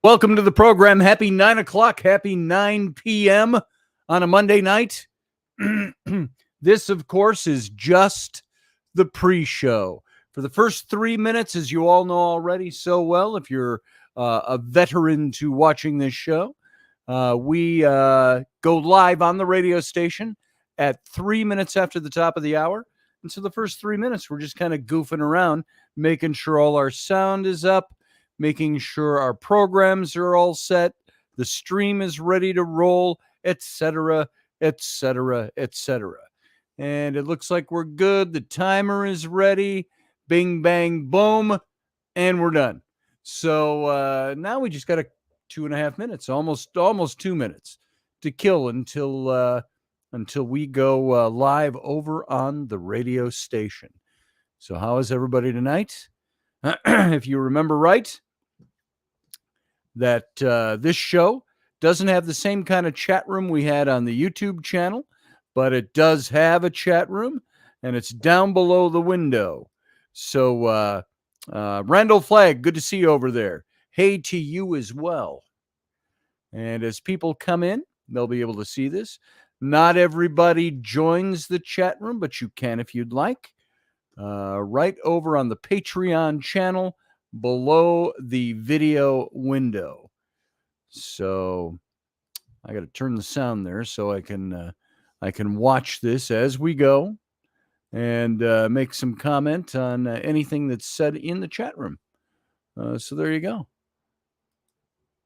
Welcome to the program. Happy 9 o'clock. Happy 9 p.m. on a Monday night. This, of course, is just the pre-show. For the first 3 minutes, as you all know already so well, if you're a veteran to watching this show, we go live on the radio station at 3 minutes after the top of the hour. And so the first 3 minutes, we're just kind of goofing around, making sure all our sound is up, making sure our programs are all set, the stream is ready to roll, etc., etc., etc. And it looks like we're good. The timer is ready. Bing, bang, boom, and we're done. So now we just got 2.5 minutes, almost 2 minutes to kill until we go live over on the radio station. So how is everybody tonight? If you remember right, that this show doesn't have the same kind of chat room we had on the YouTube channel, but it does have a chat room, and it's down below the window. So, Randall Flagg, good to see you over there. Hey to you as well. And as people come in, they'll be able to see this. Not everybody joins the chat room, but you can if you'd like. Right over on the Patreon channel, below the video window. So I got to turn the sound there so I can watch this as we go and make some comment on anything that's said in the chat room. So there you go.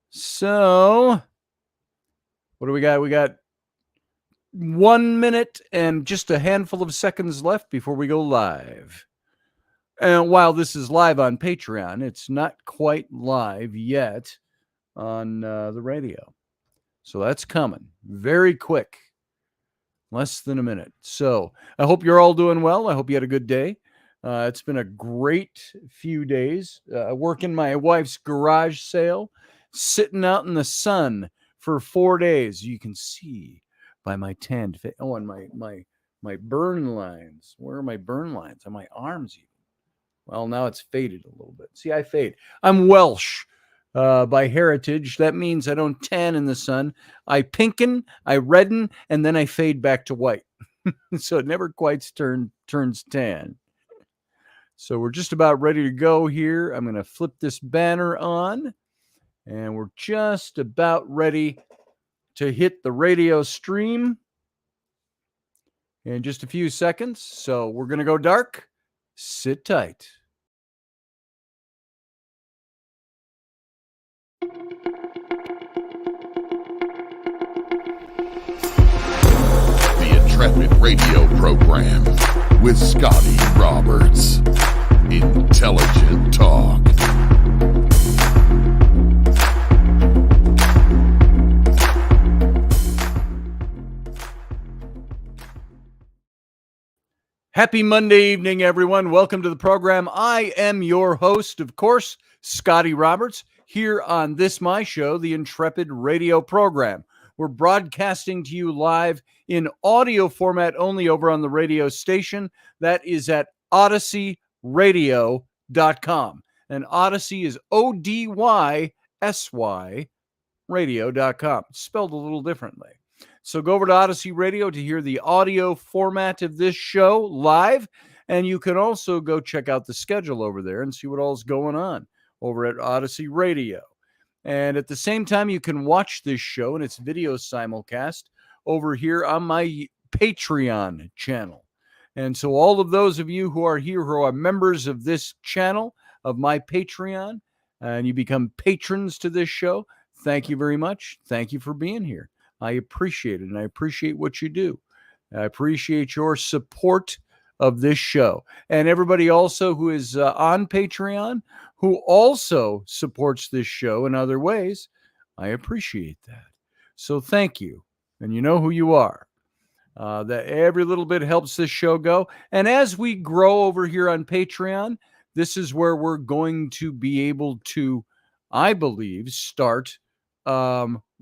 So what do we got? We got 1 minute and just a handful of seconds left before we go live. And while this is live on Patreon, it's not quite live yet on the radio. So that's coming very quick, less than a minute. So I hope you're all doing well. I hope you had a good day. It's been a great few days. Working my wife's garage sale, sitting out in the sun for 4 days. You can see by my tanned face. Oh, and my burn lines. Where are my burn lines? On my arms even. Well, now it's faded a little bit. See, I fade. I'm Welsh by heritage. That means I don't tan in the sun. I pinken, I redden, and then I fade back to white. So it never quite turns tan. So we're just about ready to go here. I'm going to flip this banner on, and we're just about ready to hit the radio stream in just a few seconds. So we're going to go dark. Sit tight. The Intrepid radio program with Scotty Roberts. Intelligent talk. Happy Monday evening, everyone. Welcome to the program. I am your host, of course, Scotty Roberts, here on this, my show, the Intrepid radio program. We're broadcasting to you live in audio format only over on the radio station. That is at OdysseyRadio.com. And Odyssey is ODYSY radio.com. It's spelled a little differently. So go over to Odyssey Radio to hear the audio format of this show live. And you can also go check out the schedule over there and see what all's going on over at Odyssey Radio. And at the same time, you can watch this show and its video simulcast over here on my Patreon channel. And so all of those of you who are here who are members of this channel, of my Patreon, and you become patrons to this show, thank you very much. Thank you for being here. I appreciate it, and I appreciate what you do. I appreciate your support of this show. And everybody also who is on Patreon, who also supports this show in other ways, I appreciate that. So thank you. And you know who you are. That every little bit helps this show go. And as we grow over here on Patreon, this is where we're going to be able to, I believe, start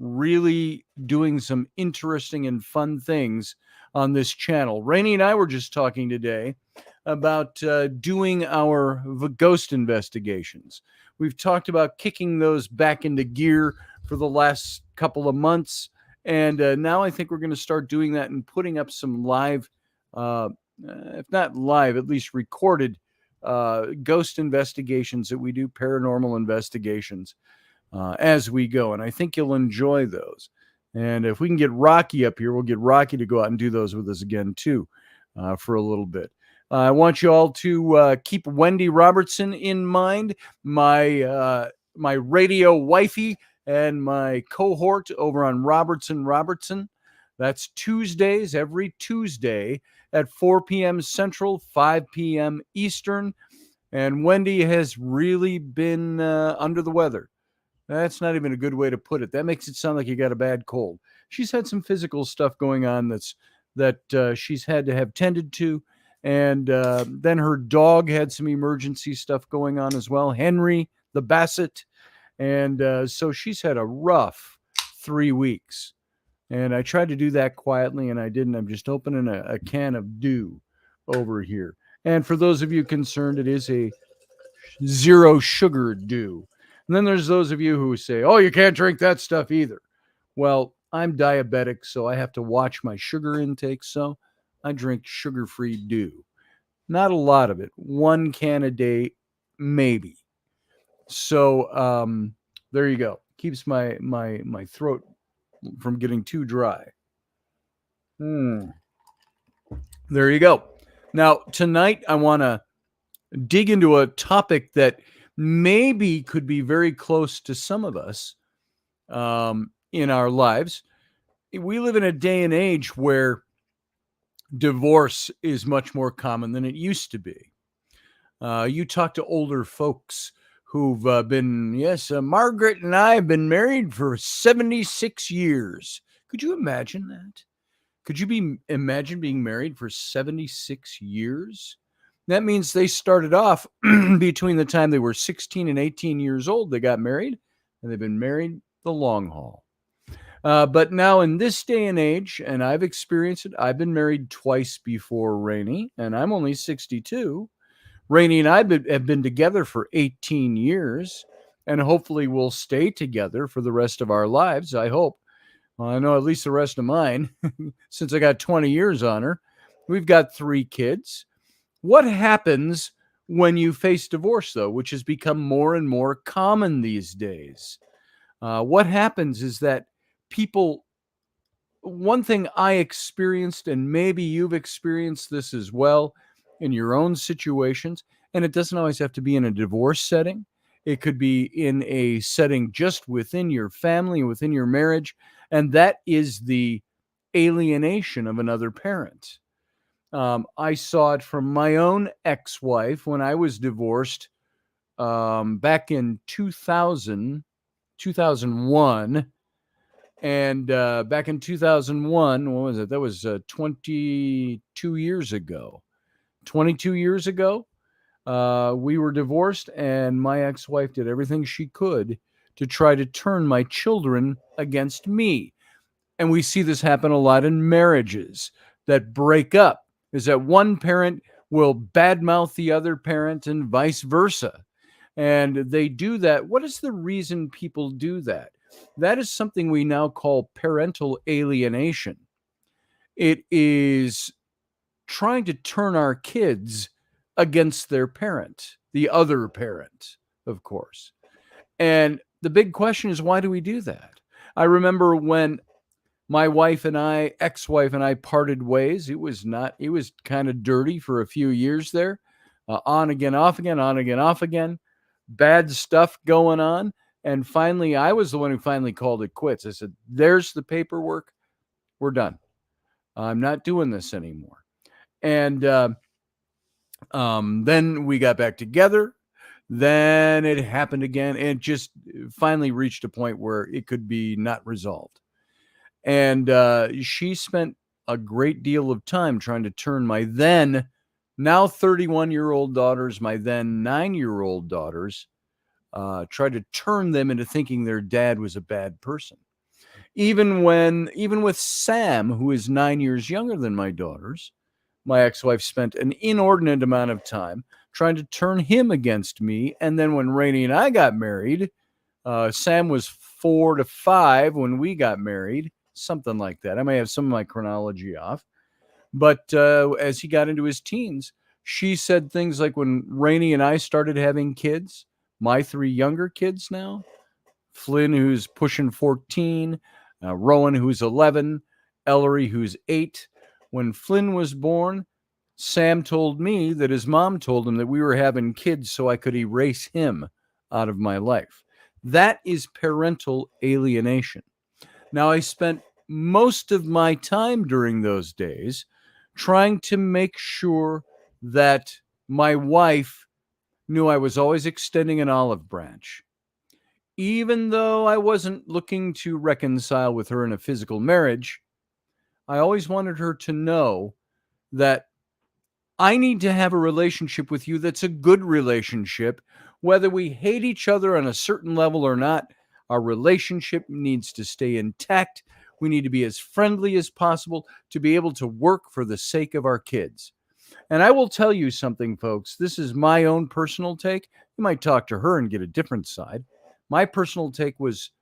really doing some interesting and fun things on this channel. Rainey and I were just talking today about doing our ghost investigations. We've talked about kicking those back into gear for the last couple of months. And now I think we're going to start doing that and putting up some live, if not live, at least recorded ghost investigations that we do, paranormal investigations as we go. And I think you'll enjoy those. And if we can get Rocky up here, we'll get Rocky to go out and do those with us again, too, for a little bit. I want you all to keep Wendy Robertson in mind, my radio wifey and my cohort over on Robertson. That's Tuesdays, every Tuesday at 4 p.m. Central, 5 p.m. Eastern. And Wendy has really been under the weather. That's not even a good way to put it. That makes it sound like you got a bad cold. She's had some physical stuff going on that she's had to have tended to. And then her dog had some emergency stuff going on as well, Henry the Basset. And so she's had a rough 3 weeks. And I tried to do that quietly, and I didn't. I'm just opening a can of dew over here. And for those of you concerned, it is a 0 sugar dew. And then there's those of you who say, oh, you can't drink that stuff either. Well, I'm diabetic, so I have to watch my sugar intake. So I drink sugar-free dew. Not a lot of it. 1 can a day, maybe. So there you go. Keeps my throat from getting too dry. There you go. Now, tonight, I want to dig into a topic that maybe could be very close to some of us in our lives. We live in a day and age where divorce is much more common than it used to be. You talk to older folks who've been, Margaret and I have been married for 76 years. Could you imagine that? Could you imagine being married for 76 years? That means they started off between the time they were 16 and 18 years old. They got married, and they've been married the long haul. But now in this day and age, and I've experienced it, I've been married twice before Rainey, and I'm only 62. Rainey and I have been together for 18 years, and hopefully we'll stay together for the rest of our lives, I hope. Well, I know at least the rest of mine, since I got 20 years on her. We've got 3 kids. What happens when you face divorce, though, which has become more and more common these days? What happens is that people, one thing I experienced, and maybe you've experienced this as well in your own situations, and it doesn't always have to be in a divorce setting. It could be in a setting just within your family, within your marriage, and that is the alienation of another parent. I saw it from my own ex-wife when I was divorced back in 2001. And back in 2001, what was it? That was 22 years ago. 22 years ago, we were divorced, and my ex-wife did everything she could to try to turn my children against me. And we see this happen a lot in marriages that break up, is that one parent will badmouth the other parent and vice versa. And they do that. What is the reason people do that? That is something we now call parental alienation. It is trying to turn our kids against their parent, the other parent, of course. And the big question is, why do we do that? I remember when my ex-wife and I parted ways. It was kind of dirty for a few years there. On again, off again, on again, off again. Bad stuff going on. And finally, I was the one who finally called it quits. I said, there's the paperwork. We're done. I'm not doing this anymore. And then we got back together. Then it happened again. And it just finally reached a point where it could be not resolved. And she spent a great deal of time trying to turn my then now 31-year-old daughters, my then 9-year-old daughters, tried to turn them into thinking their dad was a bad person. Even with Sam, who is 9 years younger than my daughters, my ex-wife spent an inordinate amount of time trying to turn him against me. And then when Rainey and I got married, Sam was 4 to 5 when we got married, something like that. I may have some of my chronology off. But as he got into his teens, she said things like, when Rainey and I started having kids, my 3 younger kids now, Flynn, who's pushing 14, Rowan, who's 11, Ellery, who's 8. When Flynn was born, Sam told me that his mom told him that we were having kids so I could erase him out of my life. That is parental alienation. Now, I spent most of my time during those days trying to make sure that my wife knew I was always extending an olive branch. Even though I wasn't looking to reconcile with her in a physical marriage, I always wanted her to know that I need to have a relationship with you that's a good relationship. Whether we hate each other on a certain level or not, our relationship needs to stay intact. We need to be as friendly as possible to be able to work for the sake of our kids. And I will tell you something, folks. This is my own personal take. You might talk to her and get a different side. My personal take was,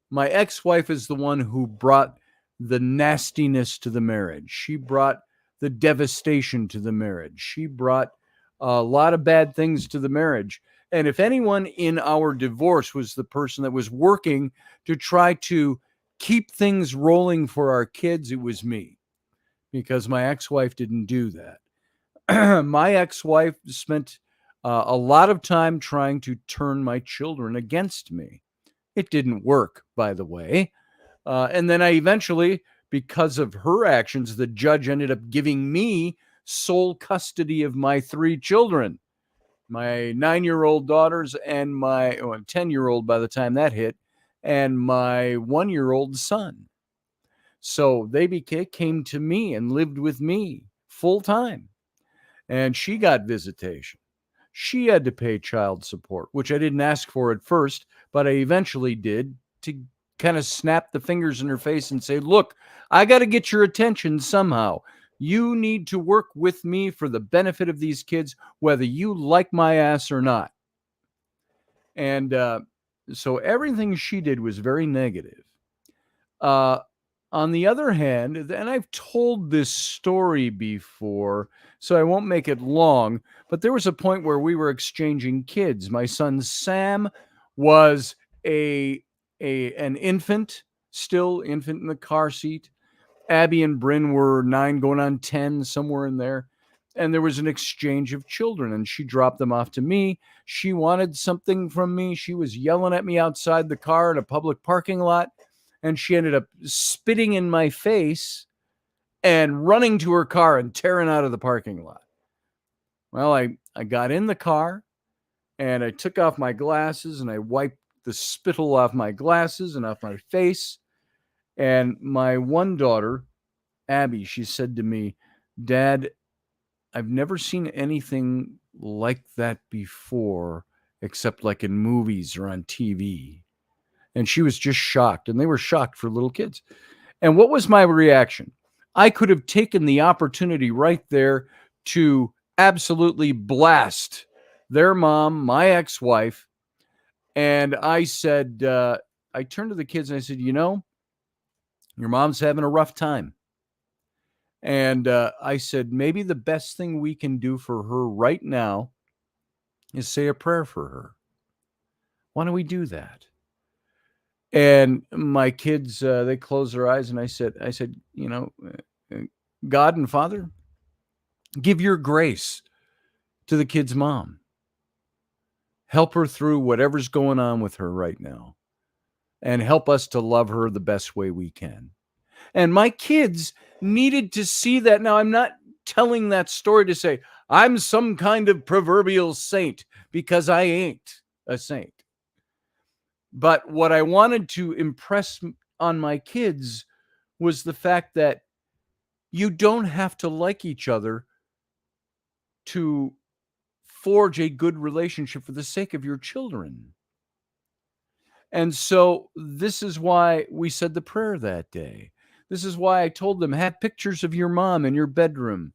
my ex-wife is the one who brought the nastiness to the marriage. She brought the devastation to the marriage. She brought a lot of bad things to the marriage. And if anyone in our divorce was the person that was working to try to keep things rolling for our kids, it was me, because my ex-wife didn't do that. My ex-wife spent a lot of time trying to turn my children against me. It didn't work, by the way. And then I eventually, because of her actions, the judge ended up giving me sole custody of my 3 children, my 9-year-old daughters and my 10-year-old by the time that hit, and my 1-year-old son. So they came to me and lived with me full time. And she got visitation. She had to pay child support, which I didn't ask for at first, but I eventually did, to kind of snap the fingers in her face and say, look, I got to get your attention somehow. You need to work with me for the benefit of these kids, whether you like my ass or not. And so everything she did was very negative. On the other hand, and I've told this story before, so I won't make it long, but there was a point where we were exchanging kids. My son Sam was an infant, still infant in the car seat. Abby and Bryn were 9 going on 10, somewhere in there. And there was an exchange of children, and she dropped them off to me. She wanted something from me. She was yelling at me outside the car in a public parking lot. And she ended up spitting in my face and running to her car and tearing out of the parking lot. Well, I got in the car and I took off my glasses and I wiped the spittle off my glasses and off my face. And my one daughter, Abby, she said to me, Dad, I've never seen anything like that before, except like in movies or on TV. And she was just shocked, and they were shocked for little kids. And what was my reaction? I could have taken the opportunity right there to absolutely blast their mom, my ex-wife. And I said, I turned to the kids and I said, your mom's having a rough time. And I said, maybe the best thing we can do for her right now is say a prayer for her. Why don't we do that? And my kids, they closed their eyes, and I said, God and Father, give your grace to the kid's mom. Help her through whatever's going on with her right now, and help us to love her the best way we can. And my kids needed to see that. Now, I'm not telling that story to say I'm some kind of proverbial saint, because I ain't a saint. But what I wanted to impress on my kids was the fact that you don't have to like each other to forge a good relationship for the sake of your children. And so this is why we said the prayer that day. This is why I told them, have pictures of your mom in your bedroom.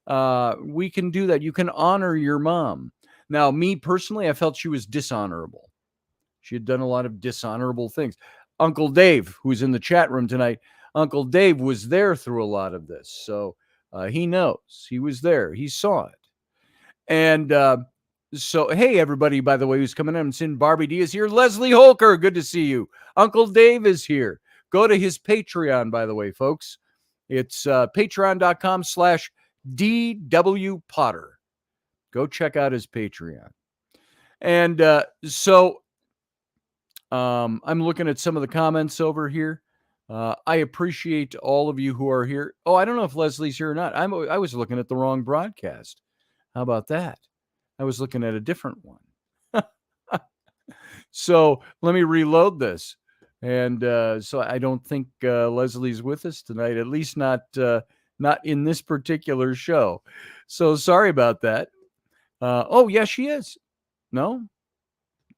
We can do that. You can honor your mom. Now, me personally, I felt she was dishonorable. She had done a lot of dishonorable things. Uncle Dave, who's in the chat room tonight, Uncle Dave was there through a lot of this. So he knows. He was there. He saw it. And so, hey, everybody, by the way, who's coming in, I'm seeing Barbie D is here. Leslie Holker, good to see you. Uncle Dave is here. Go to his Patreon, by the way, folks. It's patreon.com/DW Potter. Go check out his Patreon. And I'm looking at some of the comments over here. I appreciate all of you who are here. Oh, I don't know if Leslie's here or not. I was looking at the wrong broadcast. How about that? I was looking at a different one. So let me reload this. And so I don't think Leslie's with us tonight, at least not in this particular show. So sorry about that. Oh, yeah, she is. No,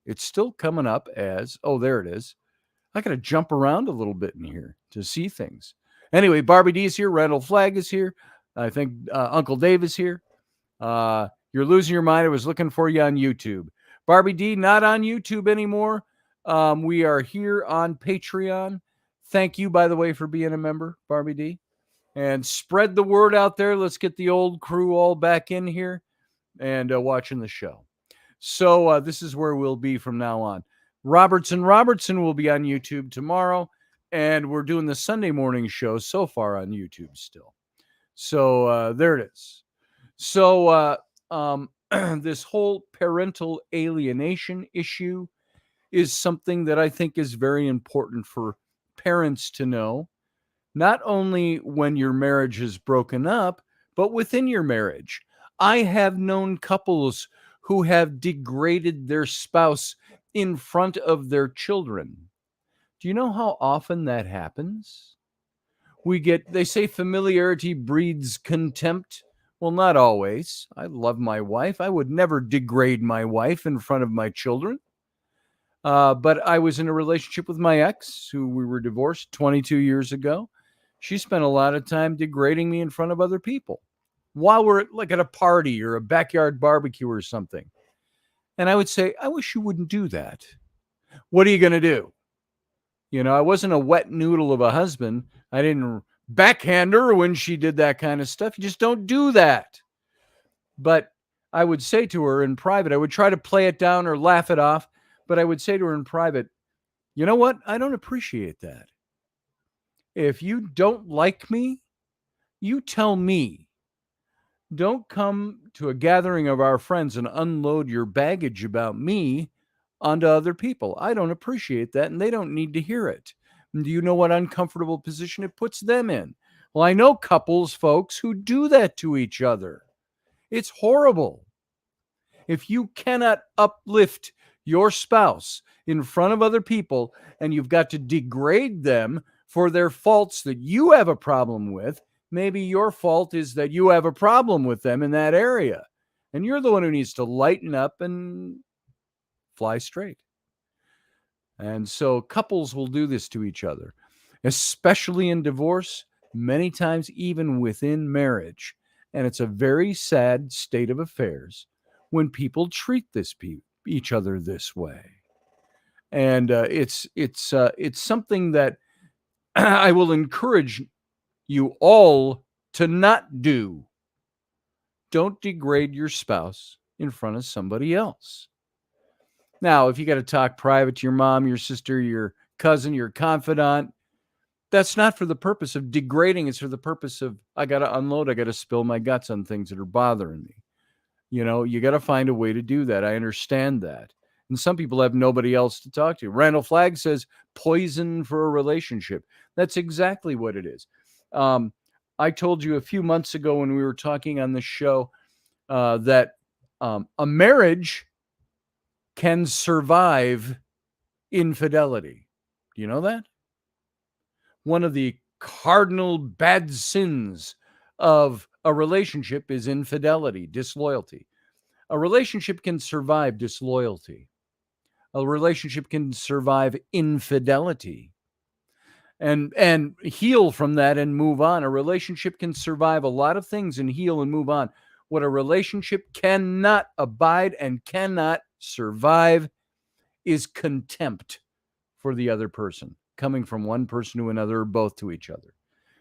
it's still coming up as, oh, there it is. I got to jump around a little bit in here to see things. Anyway, Barbie D is here. Randall Flagg is here. I think Uncle Dave is here. You're losing your mind. I was looking for you on YouTube. Barbie D, not on YouTube anymore. We are here on Patreon. Thank you, by the way, for being a member, Barbie D. And spread the word out there. Let's get the old crew all back in here and watching the show. So this is where we'll be from now on. Robertson will be on YouTube tomorrow. And we're doing the Sunday morning show so far on YouTube still. So there it is. So this whole parental alienation issue is something that I think is very important for parents to know, not only when your marriage is broken up, but within your marriage. I have known couples who have degraded their spouse in front of their children. Do you know how often that happens? They say familiarity breeds contempt. Well, not always. I love my wife. I would never degrade my wife in front of my children. But I was in a relationship with my ex, who we were divorced 22 years ago. She spent a lot of time degrading me in front of other people while we're like at a party or a backyard barbecue or something. And I would say, I wish you wouldn't do that. What are you going to do? You know, I wasn't a wet noodle of a husband. I didn't backhand her when she did that kind of stuff. You just don't do that. But I would say to her in private, I would try to play it down or laugh it off. But I would say to her in private, you know what? I don't appreciate that. If you don't like me, you tell me. Don't come to a gathering of our friends and unload your baggage about me onto other people. I don't appreciate that, and they don't need to hear it. And do you know what uncomfortable position it puts them in? Well, I know couples, folks, who do that to each other. It's horrible. If you cannot uplift your spouse in front of other people and you've got to degrade them for their faults that you have a problem with, maybe your fault is that you have a problem with them in that area. And you're the one who needs to lighten up and fly straight. And so couples will do this to each other, especially in divorce, many times even within marriage. And it's a very sad state of affairs when people treat each other this way. And it's something that I will encourage you all to not do. Don't degrade your spouse in front of somebody else. Now, if you got to talk private to your mom, your sister, your cousin, your confidant, that's not for the purpose of degrading. It's for the purpose of, I got to unload. I got to spill my guts on things that are bothering me. You know, you got to find a way to do that. I understand that. And some people have nobody else to talk to. Randall Flagg says poison for a relationship. That's exactly what it is. I told you a few months ago when we were talking on the show that a marriage can survive infidelity. Do you know that? One of the cardinal bad sins of a relationship is infidelity, disloyalty. A relationship can survive disloyalty. A relationship can survive infidelity and heal from that and move on. A relationship can survive a lot of things and heal and move on. what a relationship cannot abide and cannot survive is contempt for the other person, coming from one person to another or both to each other.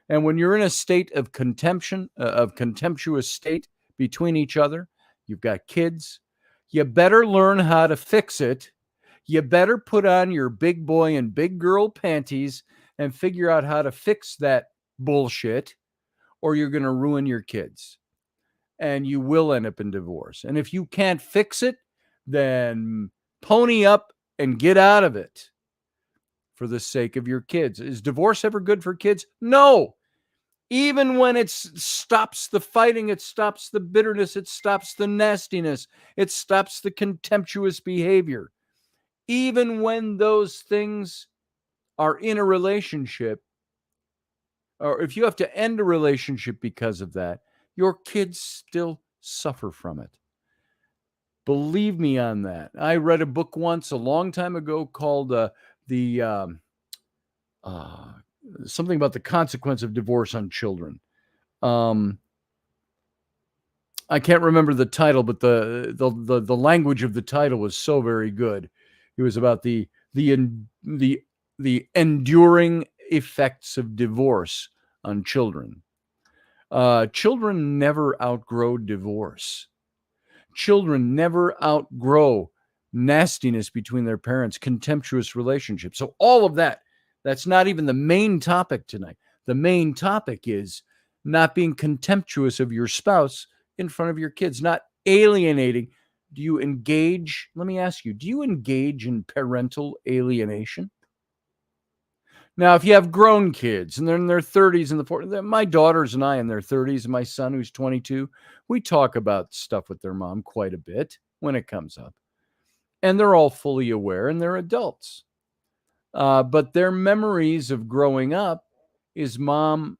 And when you're in a state of contemptuous state between each other, you've got kids, you better learn how to fix it. You better put on your big boy and big girl panties and figure out how to fix that bullshit, or you're going to ruin your kids. And you will end up in divorce. And if you can't fix it, then pony up and get out of it for the sake of your kids. Is divorce ever good for kids? No. Even when it stops the fighting, it stops the bitterness, it stops the nastiness, it stops the contemptuous behavior. Even when those things are in a relationship, or if you have to end a relationship because of that, your kids still suffer from it. Believe me on that. I read a book once a long time ago called something about the consequence of divorce on children. I can't remember the title, but the language of the title was so very good. It was about the enduring effects of divorce on children. Children never outgrow divorce. Children never outgrow nastiness between their parents, contemptuous relationships. So all of that's not even the main topic tonight. The main topic is not being contemptuous of your spouse in front of your kids, not alienating. Do you engage? Let me ask you, do you engage in parental alienation? Now, if you have grown kids and they're in their 30s and the 40s, my daughters and I in their 30s, and my son who's 22, we talk about stuff with their mom quite a bit when it comes up. And they're all fully aware and they're adults. But their memories of growing up is mom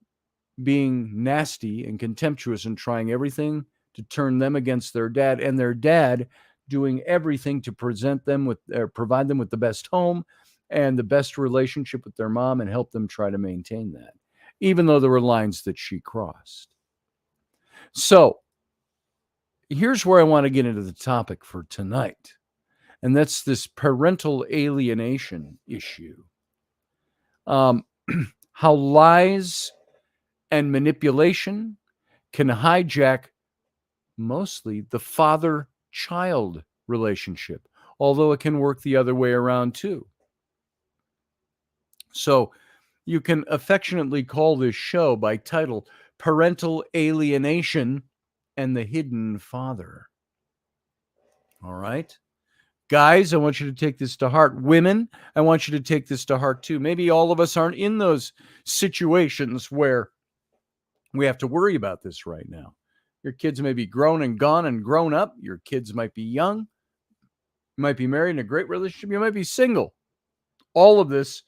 being nasty and contemptuous and trying everything to turn them against their dad, and their dad doing everything to provide them with the best home and the best relationship with their mom and help them try to maintain that, even though there were lines that she crossed. So here's where I want to get into the topic for tonight, and that's this parental alienation issue. How lies and manipulation can hijack mostly the father-child relationship, although it can work the other way around too. So you can affectionately call this show by title, Parental Alienation and the Hidden Father. All right? Guys, I want you to take this to heart. Women, I want you to take this to heart too. Maybe all of us aren't in those situations where we have to worry about this right now. Your kids may be grown and gone and grown up. Your kids might be young. You might be married in a great relationship. You might be single. All of this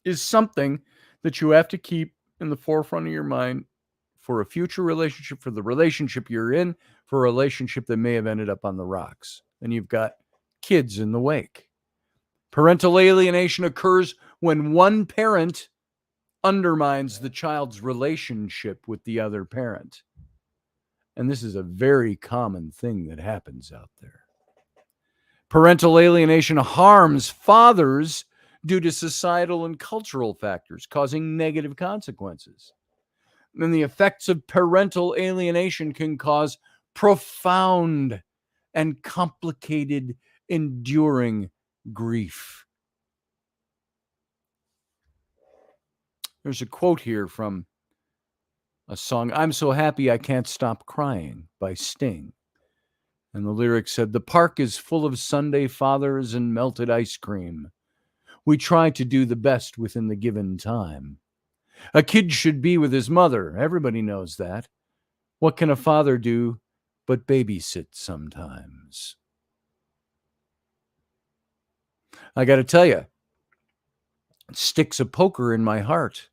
is something that you have to keep in the forefront of your mind for a future relationship, for the relationship you're in, for a relationship that may have ended up on the rocks. And you've got kids in the wake. Parental alienation occurs when one parent undermines the child's relationship with the other parent. And this is a very common thing that happens out there. Parental alienation harms fathers due to societal and cultural factors, causing negative consequences. And the effects of parental alienation can cause profound and complicated, enduring grief. There's a quote here from a song, "I'm So Happy I Can't Stop Crying" by Sting. And the lyrics said, "The park is full of Sunday fathers and melted ice cream. We try to do the best within the given time. A kid should be with his mother. Everybody knows that. What can a father do but babysit sometimes?" I got to tell you, it sticks a poker in my heart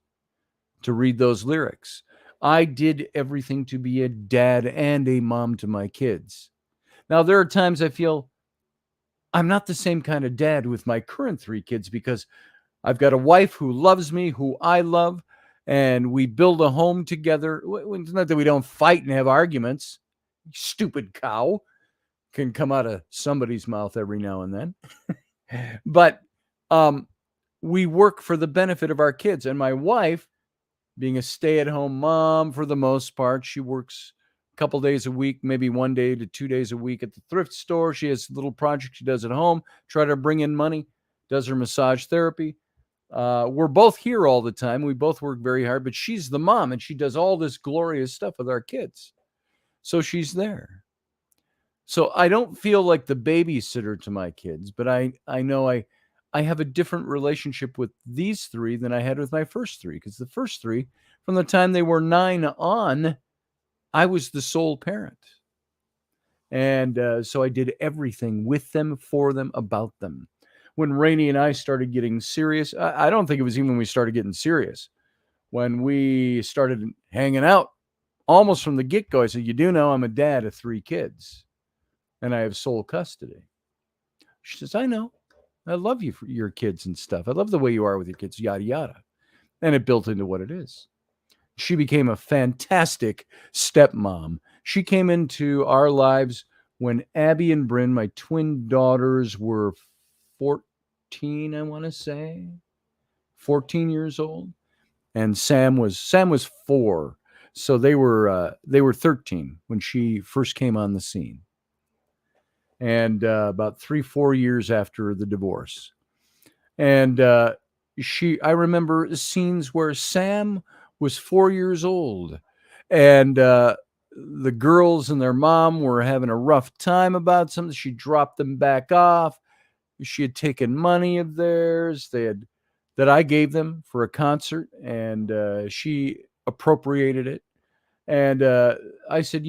to read those lyrics. I did everything to be a dad and a mom to my kids. Now, there are times I feel I'm not the same kind of dad with my current 3 kids because I've got a wife who loves me, who I love, and we build a home together. It's not that we don't fight and have arguments. Stupid cow can come out of somebody's mouth every now and then. But we work for the benefit of our kids. And my wife, being a stay-at-home mom for the most part, she works a couple days a week, maybe 1 day to 2 days a week at the thrift store. She has a little project she does at home, try to bring in money, does her massage therapy. We're both here all the time. We both work very hard, but she's the mom and she does all this glorious stuff with our kids. So she's there. So I don't feel like the babysitter to my kids, but I know I have a different relationship with these three than I had with my first three, because the first three, from the time they were 9 on, I was the sole parent. And so I did everything with them, for them, about them. When Rainey and I started getting serious, I don't think it was even when we started getting serious. When we started hanging out, almost from the get-go, I said, you do know I'm a dad of 3 kids, and I have sole custody. She says, I know. I love you for your kids and stuff. I love the way you are with your kids, yada, yada. And it built into what it is. She became a fantastic stepmom. She came into our lives when Abby and Bryn, my twin daughters, were 14, I want to say. 14 years old. And Sam was 4. So they were 13 when she first came on the scene. And about 3-4 years after the divorce. And I remember scenes where Sam was 4 years old, and the girls and their mom were having a rough time about something. She dropped them back off. She had taken money of theirs that I gave them for a concert, and she appropriated it. And I said,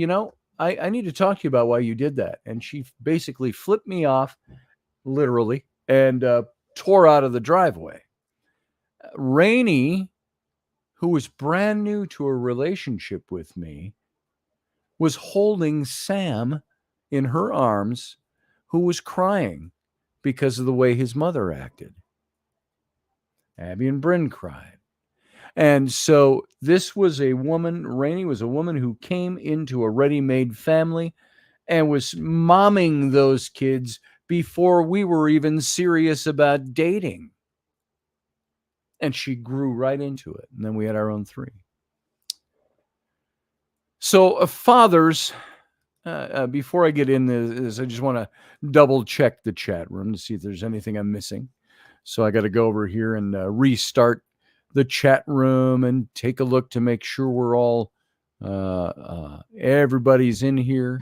I need to talk to you about why you did that. And she basically flipped me off, literally, and tore out of the driveway. Rainey, who was brand new to a relationship with me, was holding Sam in her arms, who was crying because of the way his mother acted. Abby and Bryn cried. And so this was a woman, Rainey was a woman who came into a ready-made family and was momming those kids before we were even serious about dating. And she grew right into it. And then we had our own 3. So fathers, before I get into this, I just want to double check the chat room to see if there's anything I'm missing. So I got to go over here and restart the chat room and take a look to make sure we're all, everybody's in here.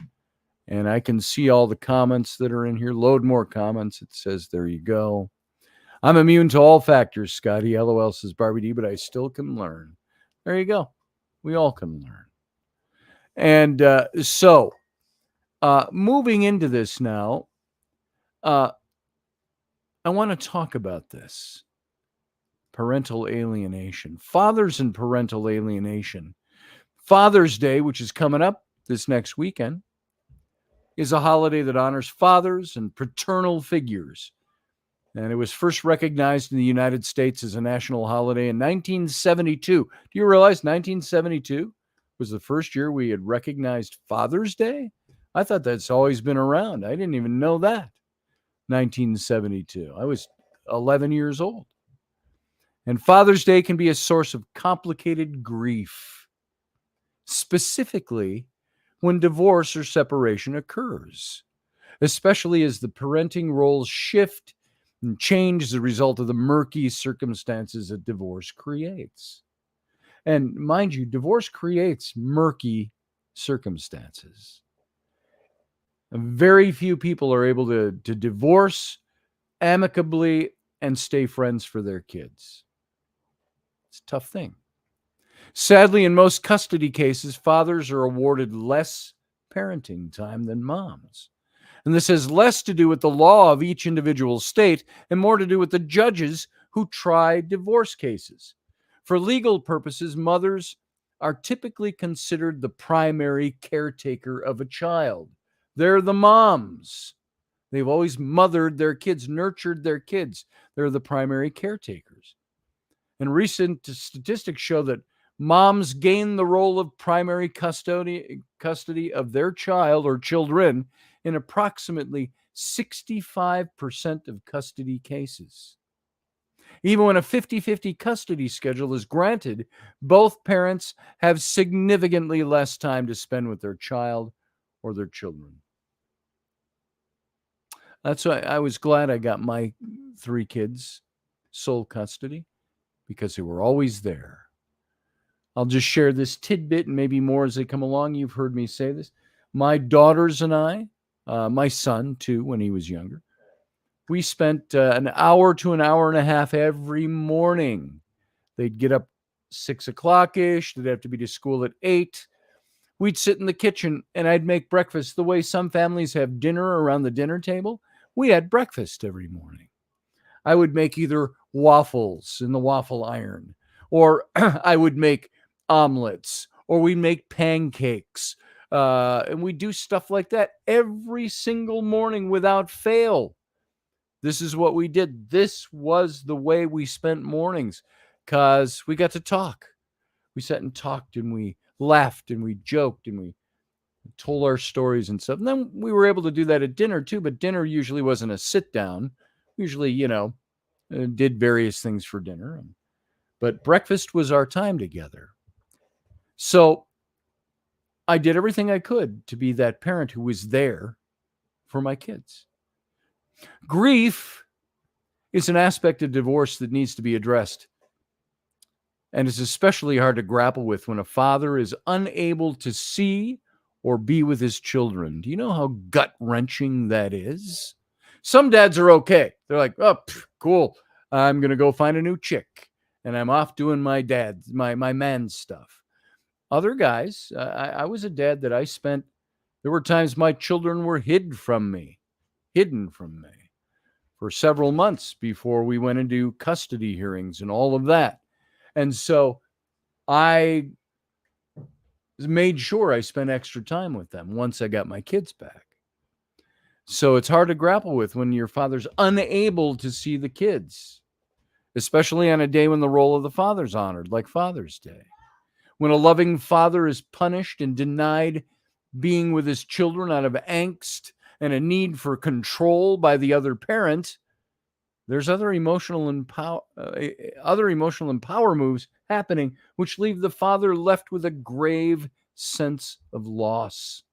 And I can see all the comments that are in here. Load more comments. It says, there you go. I'm immune to all factors, Scotty. LOL, says Barbie D, but I still can learn. There you go. We all can learn. And so moving into this now, I want to talk about this. Parental alienation. Fathers and parental alienation. Father's Day, which is coming up this next weekend, is a holiday that honors fathers and paternal figures. And it was first recognized in the United States as a national holiday in 1972. Do you realize 1972 was the first year we had recognized Father's Day? I thought that's always been around. I didn't even know that. 1972. I was 11 years old. And Father's Day can be a source of complicated grief, specifically when divorce or separation occurs, especially as the parenting roles shift and change as a result of the murky circumstances that divorce creates. And mind you, divorce creates murky circumstances. And very few people are able to divorce amicably and stay friends for their kids. It's a tough thing. Sadly, in most custody cases, fathers are awarded less parenting time than moms. And this has less to do with the law of each individual state and more to do with the judges who try divorce cases. For legal purposes, mothers are typically considered the primary caretaker of a child. They're the moms. They've always mothered their kids, nurtured their kids. They're the primary caretakers. And recent statistics show that moms gain the role of primary custody of their child or children in approximately 65% of custody cases. Even when a 50-50 custody schedule is granted, both parents have significantly less time to spend with their child or their children. That's why I was glad I got my 3 kids sole custody, because they were always there. I'll just share this tidbit and maybe more as they come along. You've heard me say this. My daughters and I, my son too, when he was younger, we spent an hour to an hour and a half every morning. They'd get up 6 o'clock-ish. They'd have to be to school at 8. We'd sit in the kitchen and I'd make breakfast the way some families have dinner around the dinner table. We had breakfast every morning. I would make either waffles in the waffle iron, or I would make omelets, or we'd make pancakes. And we do stuff like that every single morning without fail. This is what we did. This was the way we spent mornings, because we got to talk. We sat and talked, and we laughed, and we joked, and we told our stories and stuff. And then we were able to do that at dinner too, but dinner usually wasn't a sit down. Usually, did various things for dinner. But breakfast was our time together. So I did everything I could to be that parent who was there for my kids. Grief is an aspect of divorce that needs to be addressed. And it's especially hard to grapple with when a father is unable to see or be with his children. Do you know how gut-wrenching that is? Some dads are okay. They're like, oh, cool. I'm going to go find a new chick, and I'm off doing my man stuff. Other guys, I was a dad that there were times my children were hidden from me for several months before we went into custody hearings and all of that. And so I made sure I spent extra time with them once I got my kids back. So it's hard to grapple with when your father's unable to see the kids, especially on a day when the role of the father's honored, like Father's Day. When a loving father is punished and denied being with his children out of angst and a need for control by the other parent, there's other emotional power moves happening, which leave the father left with a grave sense of loss.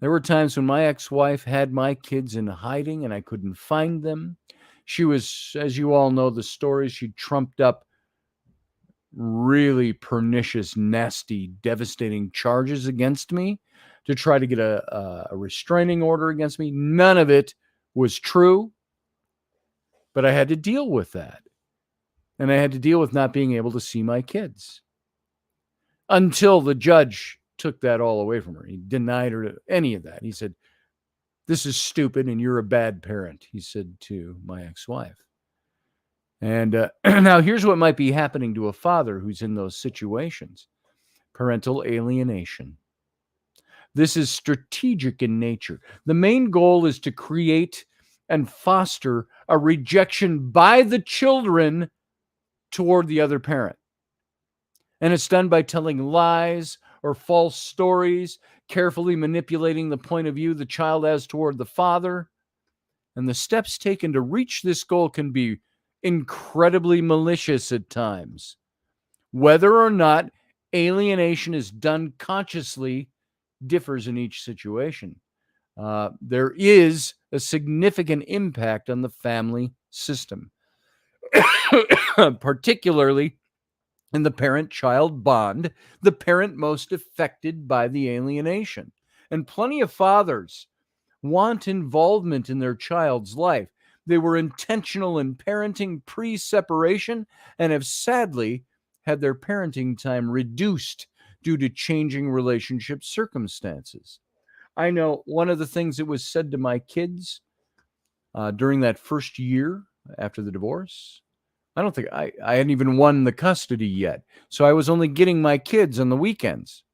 There were times when my ex-wife had my kids in hiding and I couldn't find them. She was, as you all know the story, she trumped up really pernicious, nasty, devastating charges against me to try to get a restraining order against me. None of it was true, but I had to deal with that. And I had to deal with not being able to see my kids until the judge took that all away from her. He denied her any of that. He said, "This is stupid and you're a bad parent," he said to my ex-wife. And now here's what might be happening to a father who's in those situations: parental alienation. This is strategic in nature. The main goal is to create and foster a rejection by the children toward the other parent. And it's done by telling lies or false stories, carefully manipulating the point of view the child has toward the father. And the steps taken to reach this goal can be incredibly malicious at times. Whether or not alienation is done consciously differs in each situation. There is a significant impact on the family system, particularly in the parent-child bond, the parent most affected by the alienation. And plenty of fathers want involvement in their child's life. They were intentional in parenting pre-separation and have sadly had their parenting time reduced due to changing relationship circumstances. I know one of the things that was said to my kids during that first year after the divorce, I don't think I hadn't even won the custody yet. So I was only getting my kids on the weekends.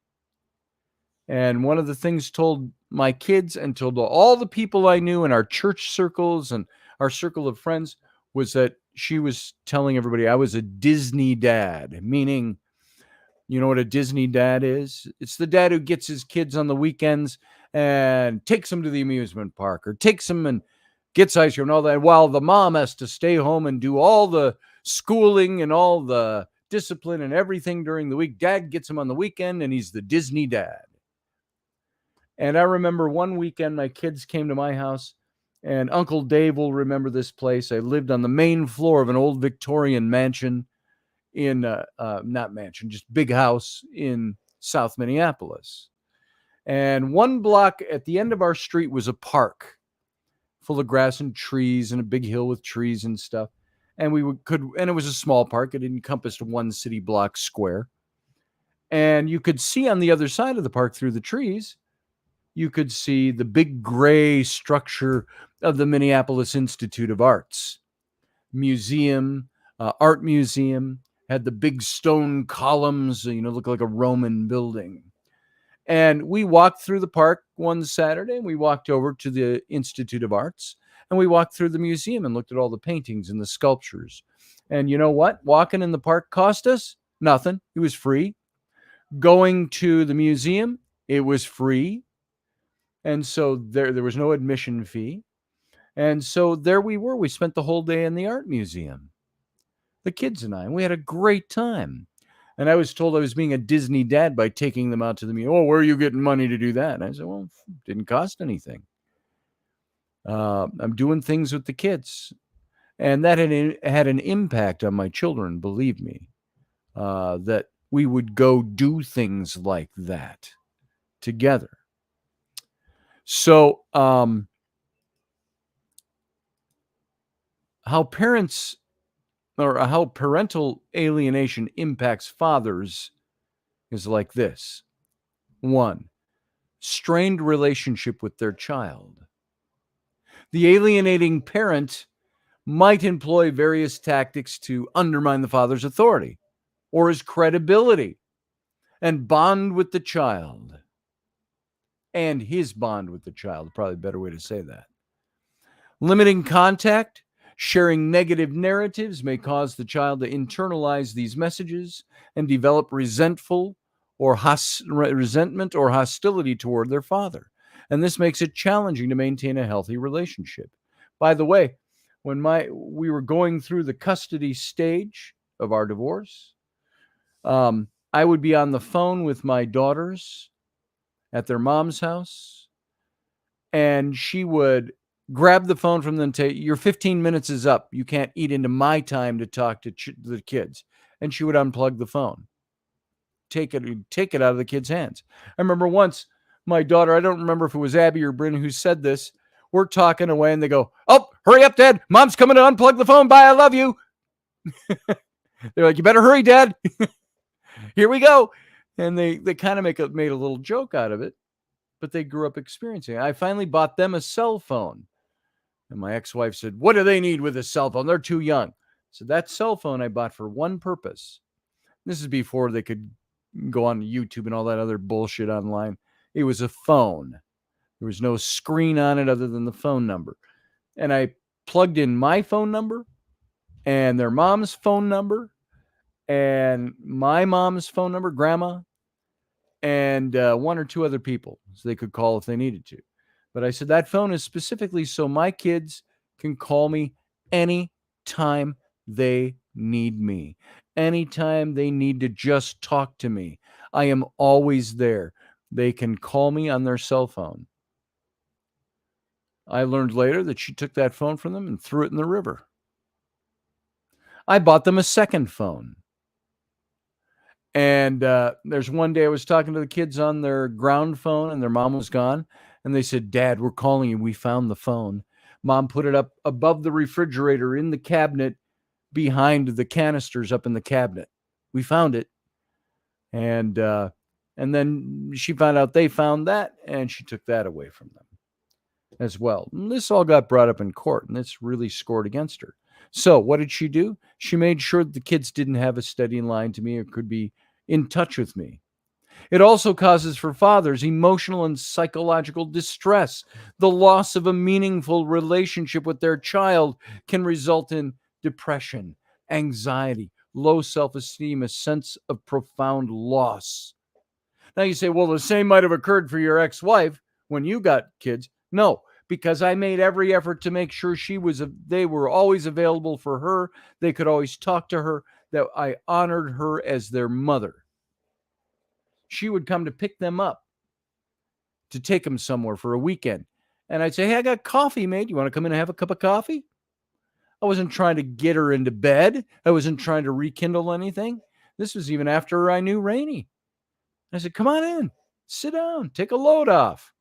And one of the things told my kids and told all the people I knew in our church circles and our circle of friends was that she was telling everybody I was a Disney dad, meaning, you know what a Disney dad is? It's the dad who gets his kids on the weekends and takes them to the amusement park or takes them and gets ice cream and all that, while the mom has to stay home and do all the schooling and all the discipline and everything during the week. Dad gets him on the weekend, and he's the Disney dad. And I remember one weekend my kids came to my house, and Uncle Dave will remember this place. I lived on the main floor of an old Victorian mansion in, not mansion, just big house in South Minneapolis. And one block at the end of our street was a park full of grass and trees and a big hill with trees and stuff. And and it was a small park. It encompassed one city block square. And you could see on the other side of the park through the trees, you could see the big gray structure of the Minneapolis Institute of Arts museum, art museum, had the big stone columns, look like a Roman building. And we walked through the park one Saturday, and we walked over to the Institute of Arts, and we walked through the museum and looked at all the paintings and the sculptures. And you know what? Walking in the park cost us nothing. It was free. Going to the museum, it was free. And so there was no admission fee. And so there we were. We spent the whole day in the art museum, the kids and I, and we had a great time. And I was told I was being a Disney dad by taking them out to the museum. Oh, where are you getting money to do that? And I said, well, it didn't cost anything. I'm doing things with the kids. And that had an impact on my children, believe me, that we would go do things like that together. So how parental alienation impacts fathers is like this. 1, strained relationship with their child. The alienating parent might employ various tactics to undermine the father's authority or his credibility and bond with the child. And his bond with the child, probably a better way to say that. Limiting contact, sharing negative narratives may cause the child to internalize these messages and develop resentment or hostility toward their father. And this makes it challenging to maintain a healthy relationship. By the way, when we were going through the custody stage of our divorce, I would be on the phone with my daughters at their mom's house, and she would grab the phone from them and say, your 15 minutes is up. You can't eat into my time to talk to the kids. And she would unplug the phone. Take it out of the kids' hands. I remember once my daughter, I don't remember if it was Abby or Bryn who said this, we're talking away and they go, oh, hurry up, Dad. Mom's coming to unplug the phone. Bye, I love you. They're like, you better hurry, Dad. Here we go. And they kind of made a little joke out of it, but they grew up experiencing it. I finally bought them a cell phone. And my ex-wife said, what do they need with a cell phone? They're too young. So that cell phone I bought for one purpose. This is before they could go on YouTube and all that other bullshit online. It was a phone. There was no screen on it other than the phone number. And I plugged in my phone number and their mom's phone number and my mom's phone number, grandma, and 1 or 2 other people so they could call if they needed to. But I said, that phone is specifically so my kids can call me anytime they need me. Anytime they need to just talk to me. I am always there. They can call me on their cell phone. I learned later that she took that phone from them and threw it in the river. I bought them a second phone. And there's one day I was talking to the kids on their ground phone and their mom was gone. And they said, Dad, we're calling you. We found the phone. Mom put it up above the refrigerator in the cabinet behind the canisters up in the cabinet. We found it. And then she found out they found that and she took that away from them as well. And this all got brought up in court and this really scored against her. So what did she do? She made sure that the kids didn't have a steady line to me or could be in touch with me. It also causes for fathers emotional and psychological distress. The loss of a meaningful relationship with their child can result in depression, anxiety, low self-esteem, a sense of profound loss. Now you say, well, the same might have occurred for your ex-wife when you got kids. No, because I made every effort to make sure they were always available for her. They could always talk to her, that I honored her as their mother. She would come to pick them up, to take them somewhere for a weekend. And I'd say, hey, I got coffee made. You want to come in and have a cup of coffee? I wasn't trying to get her into bed. I wasn't trying to rekindle anything. This was even after I knew Rainey. I said, come on in, sit down, take a load off.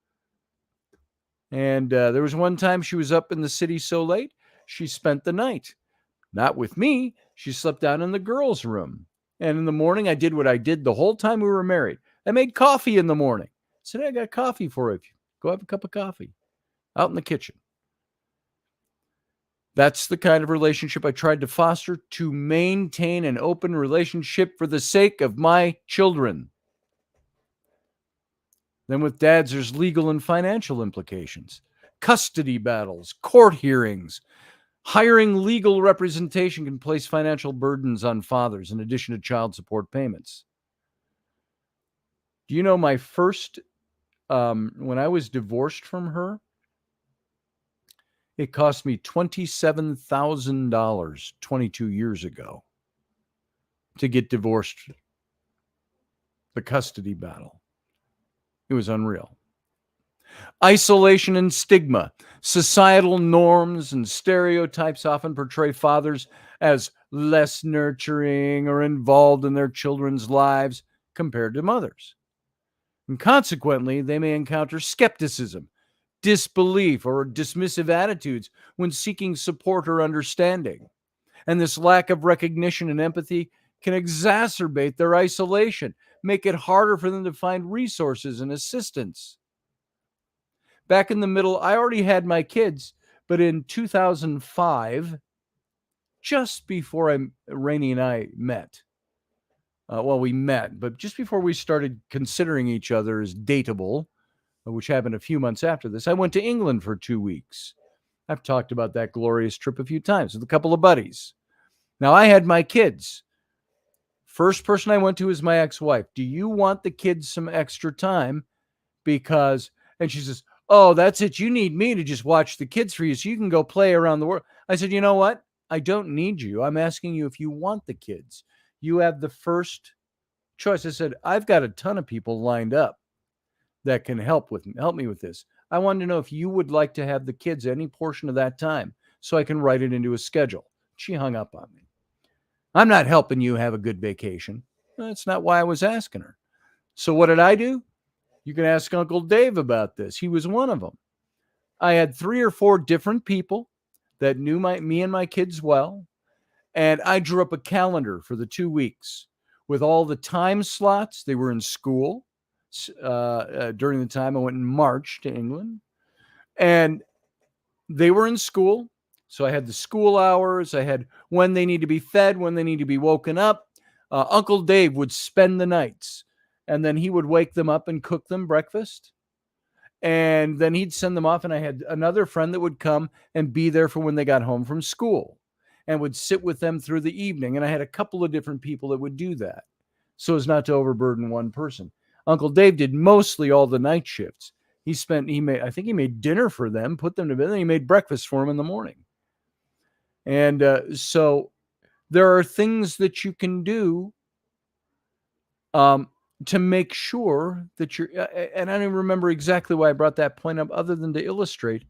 And there was one time she was up in the city so late, she spent the night. Not with me. She slept down in the girls' room. And in the morning, I did what I did the whole time we were married. I made coffee in the morning. I said, hey, I got coffee for you. Go have a cup of coffee out in the kitchen. That's the kind of relationship I tried to foster, to maintain an open relationship for the sake of my children. Then with dads, there's legal and financial implications, custody battles, court hearings. Hiring legal representation can place financial burdens on fathers in addition to child support payments. Do you know my first, when I was divorced from her, it cost me $27,000 22 years ago to get divorced. The custody battle. It was unreal. Isolation and stigma. Societal norms and stereotypes often portray fathers as less nurturing or involved in their children's lives compared to mothers. And consequently, they may encounter skepticism, disbelief, or dismissive attitudes when seeking support or understanding. And this lack of recognition and empathy can exacerbate their isolation, make it harder for them to find resources and assistance. Back in the middle, I already had my kids, but in 2005, just before Rainey and I met, we met, but just before we started considering each other as dateable, which happened a few months after this, I went to England for 2 weeks. I've talked about that glorious trip a few times with a couple of buddies. Now, I had my kids. First person I went to is my ex-wife. Do you want the kids some extra time? And she says, oh, that's it. You need me to just watch the kids for you so you can go play around the world. I said, you know what? I don't need you. I'm asking you if you want the kids. You have the first choice. I said, I've got a ton of people lined up that can help me with this. I wanted to know if you would like to have the kids any portion of that time so I can write it into a schedule. She hung up on me. I'm not helping you have a good vacation. That's not why I was asking her. So what did I do? You can ask Uncle Dave about this. He was one of them. I had 3 or 4 different people that knew me and my kids well. And I drew up a calendar for the 2 weeks with all the time slots. They were in school during the time I went in March to England. And they were in school. So I had the school hours. I had when they need to be fed, when they need to be woken up. Uncle Dave would spend the nights. And then he would wake them up and cook them breakfast. And then he'd send them off. And I had another friend that would come and be there for when they got home from school and would sit with them through the evening. And I had a couple of different people that would do that so as not to overburden one person. Uncle Dave did mostly all the night shifts. I think he made dinner for them, put them to bed, and he made breakfast for them in the morning. And so there are things that you can do to make sure that and I don't remember exactly why I brought that point up other than to illustrate.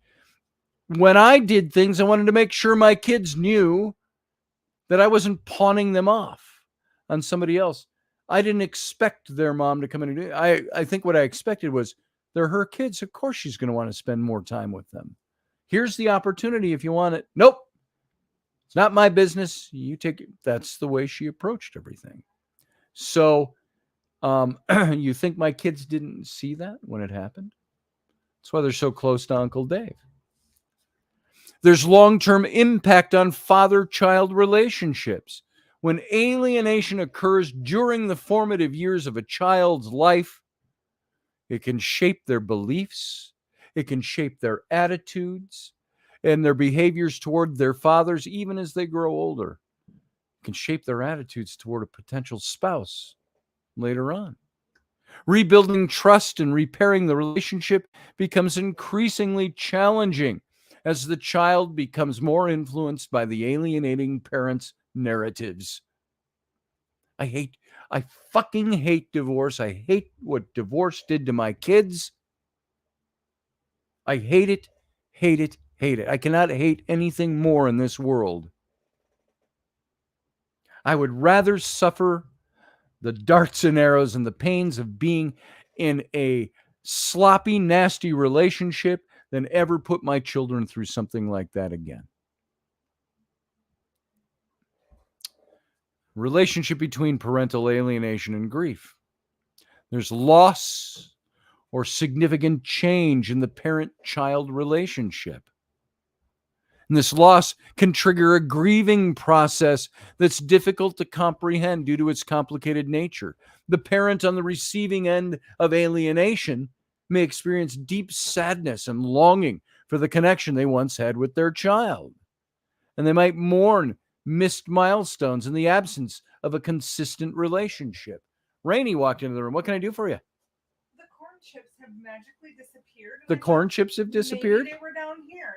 When I did things, I wanted to make sure my kids knew that I wasn't pawning them off on somebody else. I didn't expect their mom to come in and do it. I think what I expected was they're her kids. Of course she's going to want to spend more time with them. Here's the opportunity if you want it. Nope. It's not my business. You take it. That's the way she approached everything. So you think my kids didn't see that when it happened? That's why they're so close to Uncle Dave. There's long-term impact on father-child relationships. When alienation occurs during the formative years of a child's life, it can shape their beliefs. It can shape their attitudes. and their behaviors toward their fathers, even as they grow older, can shape their attitudes toward a potential spouse later on. Rebuilding trust and repairing the relationship becomes increasingly challenging as the child becomes more influenced by the alienating parents' narratives. I fucking hate divorce. I hate what divorce did to my kids. I hate it, hate it, hate it. I cannot hate anything more in this world. I would rather suffer the darts and arrows and the pains of being in a sloppy, nasty relationship than ever put my children through something like that again. Relationship between parental alienation and grief. There's loss or significant change in the parent-child relationship. And this loss can trigger a grieving process that's difficult to comprehend due to its complicated nature. The parent on the receiving end of alienation may experience deep sadness and longing for the connection they once had with their child. And they might mourn missed milestones in the absence of a consistent relationship. Rainey walked into the room. What can I do for you? The corn chips have magically disappeared. The corn chips have disappeared? Maybe they were down here.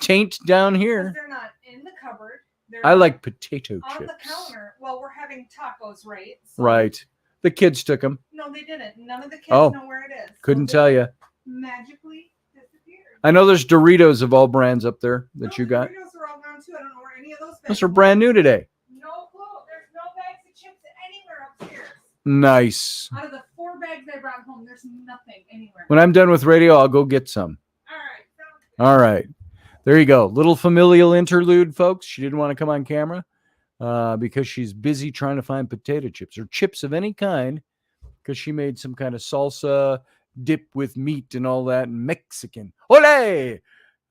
Taint down here. They're not in the cupboard. They're I like potato on chips. the counter. Well, we're having tacos, right? So Right. The kids took them. No, they didn't. None of the kids Oh, know where it is. Couldn't So tell they you. Magically disappeared. I know there's Doritos of all brands up there that No, you got. Doritos are all gone too. I don't know where any of those Those bags are brand new today. No clue. There's no bags of chips anywhere upstairs. Nice. Out of the 4 bags I brought home, there's nothing anywhere. When I'm done with radio, I'll go get some. All right. Sounds good. All right. There you go. Little familial interlude, folks. She didn't want to come on camera because she's busy trying to find potato chips or chips of any kind because she made some kind of salsa dip with meat and all that and Mexican. Ole!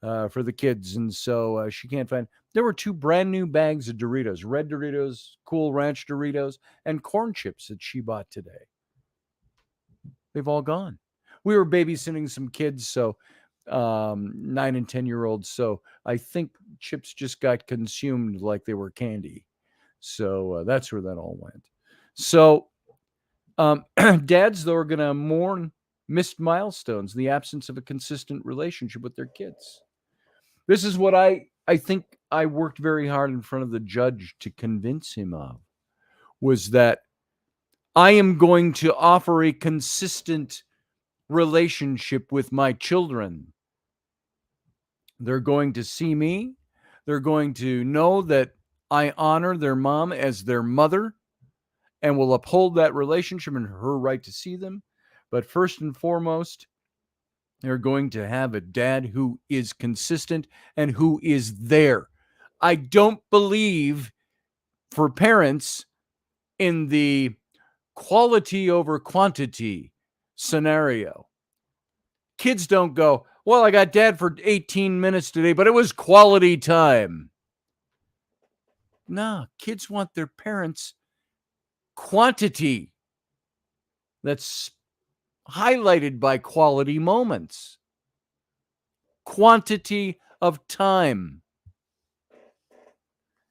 For the kids. And so she can't find. There were 2 brand new bags of Doritos, red Doritos, Cool Ranch Doritos, and corn chips that she bought today. They've all gone. We were babysitting some kids, so 9 and 10-year-olds. So I think chips just got consumed like they were candy. So that's where that all went. So dads, though, are going to mourn missed milestones in the absence of a consistent relationship with their kids. This is what I think I worked very hard in front of the judge to convince him of, was that I am going to offer a consistent relationship with my children. They're going to see me. They're going to know that I honor their mom as their mother and will uphold that relationship and her right to see them. But first and foremost, they're going to have a dad who is consistent and who is there. I don't believe for parents in the quality over quantity scenario. Kids don't go, well, I got dad for 18 minutes today, but it was quality time. No, kids want their parents' quantity that's highlighted by quality moments. Quantity of time.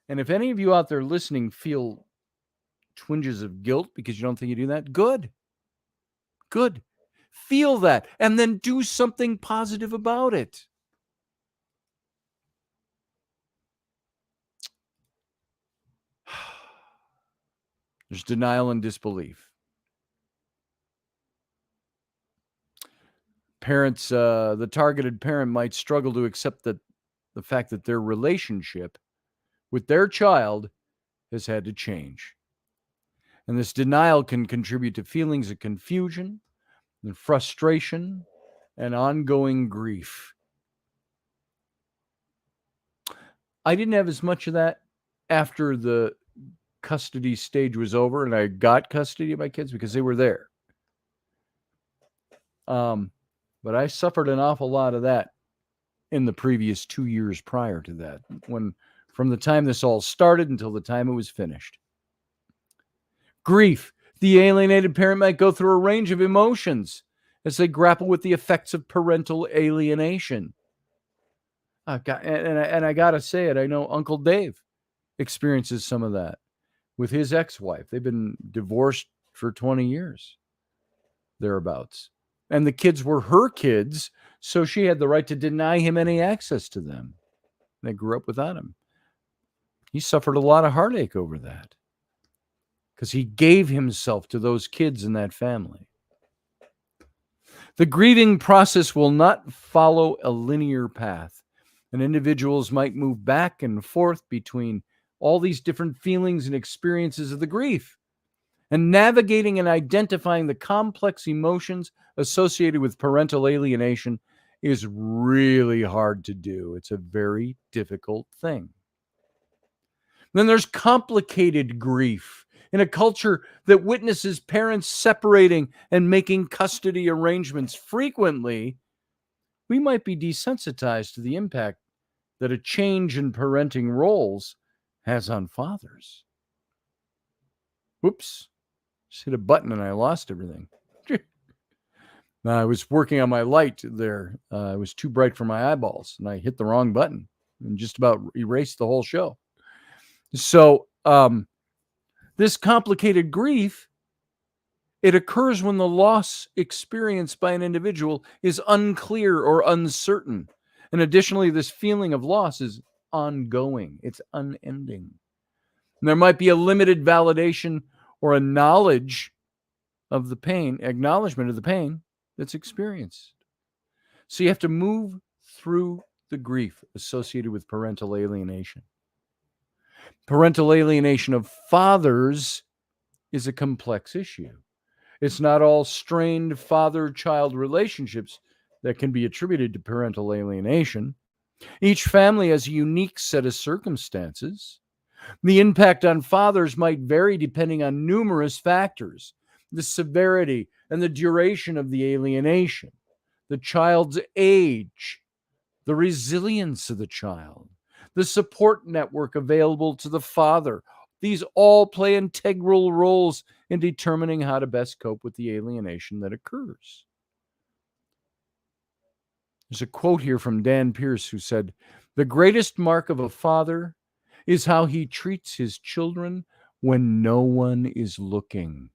And if any of you out there listening feel twinges of guilt because you don't think you do that, good. Good. Feel that and then do something positive about it. There's denial and disbelief. Parents, the targeted parent might struggle to accept the fact that their relationship with their child has had to change. And this denial can contribute to feelings of confusion and frustration and ongoing grief. I didn't have as much of that after the custody stage was over and I got custody of my kids because they were there. But I suffered an awful lot of that in the previous 2 years prior to that, from the time this all started until the time it was finished. Grief. The alienated parent might go through a range of emotions as they grapple with the effects of parental alienation. And I got to say it, I know Uncle Dave experiences some of that with his ex-wife. They've been divorced for 20 years, thereabouts. And the kids were her kids, so she had the right to deny him any access to them. They grew up without him. He suffered a lot of heartache over that because he gave himself to those kids in that family. The grieving process will not follow a linear path, and individuals might move back and forth between all these different feelings and experiences of the grief. And navigating and identifying the complex emotions associated with parental alienation is really hard to do. It's a very difficult thing. Then there's complicated grief in a culture that witnesses parents separating and making custody arrangements frequently. We might be desensitized to the impact that a change in parenting roles has on fathers. Whoops. Just hit a button and I lost everything. I was working on my light there. It was too bright for my eyeballs, and I hit the wrong button and just about erased the whole show. So this complicated grief, it occurs when the loss experienced by an individual is unclear or uncertain. And additionally, this feeling of loss is ongoing. It's unending. And there might be a limited validation or a knowledge of the pain, acknowledgement of the pain that's experienced. So you have to move through the grief associated with parental alienation. Parental alienation of fathers is a complex issue. It's not all strained father-child relationships that can be attributed to parental alienation. Each family has a unique set of circumstances. The impact on fathers might vary depending on numerous factors: the severity and the duration of the alienation, the child's age, the resilience of the child, the support network available to the father. These all play integral roles in determining how to best cope with the alienation that occurs. There's a quote here from Dan Pierce who said, "The greatest mark of a father is how he treats his children when no one is looking."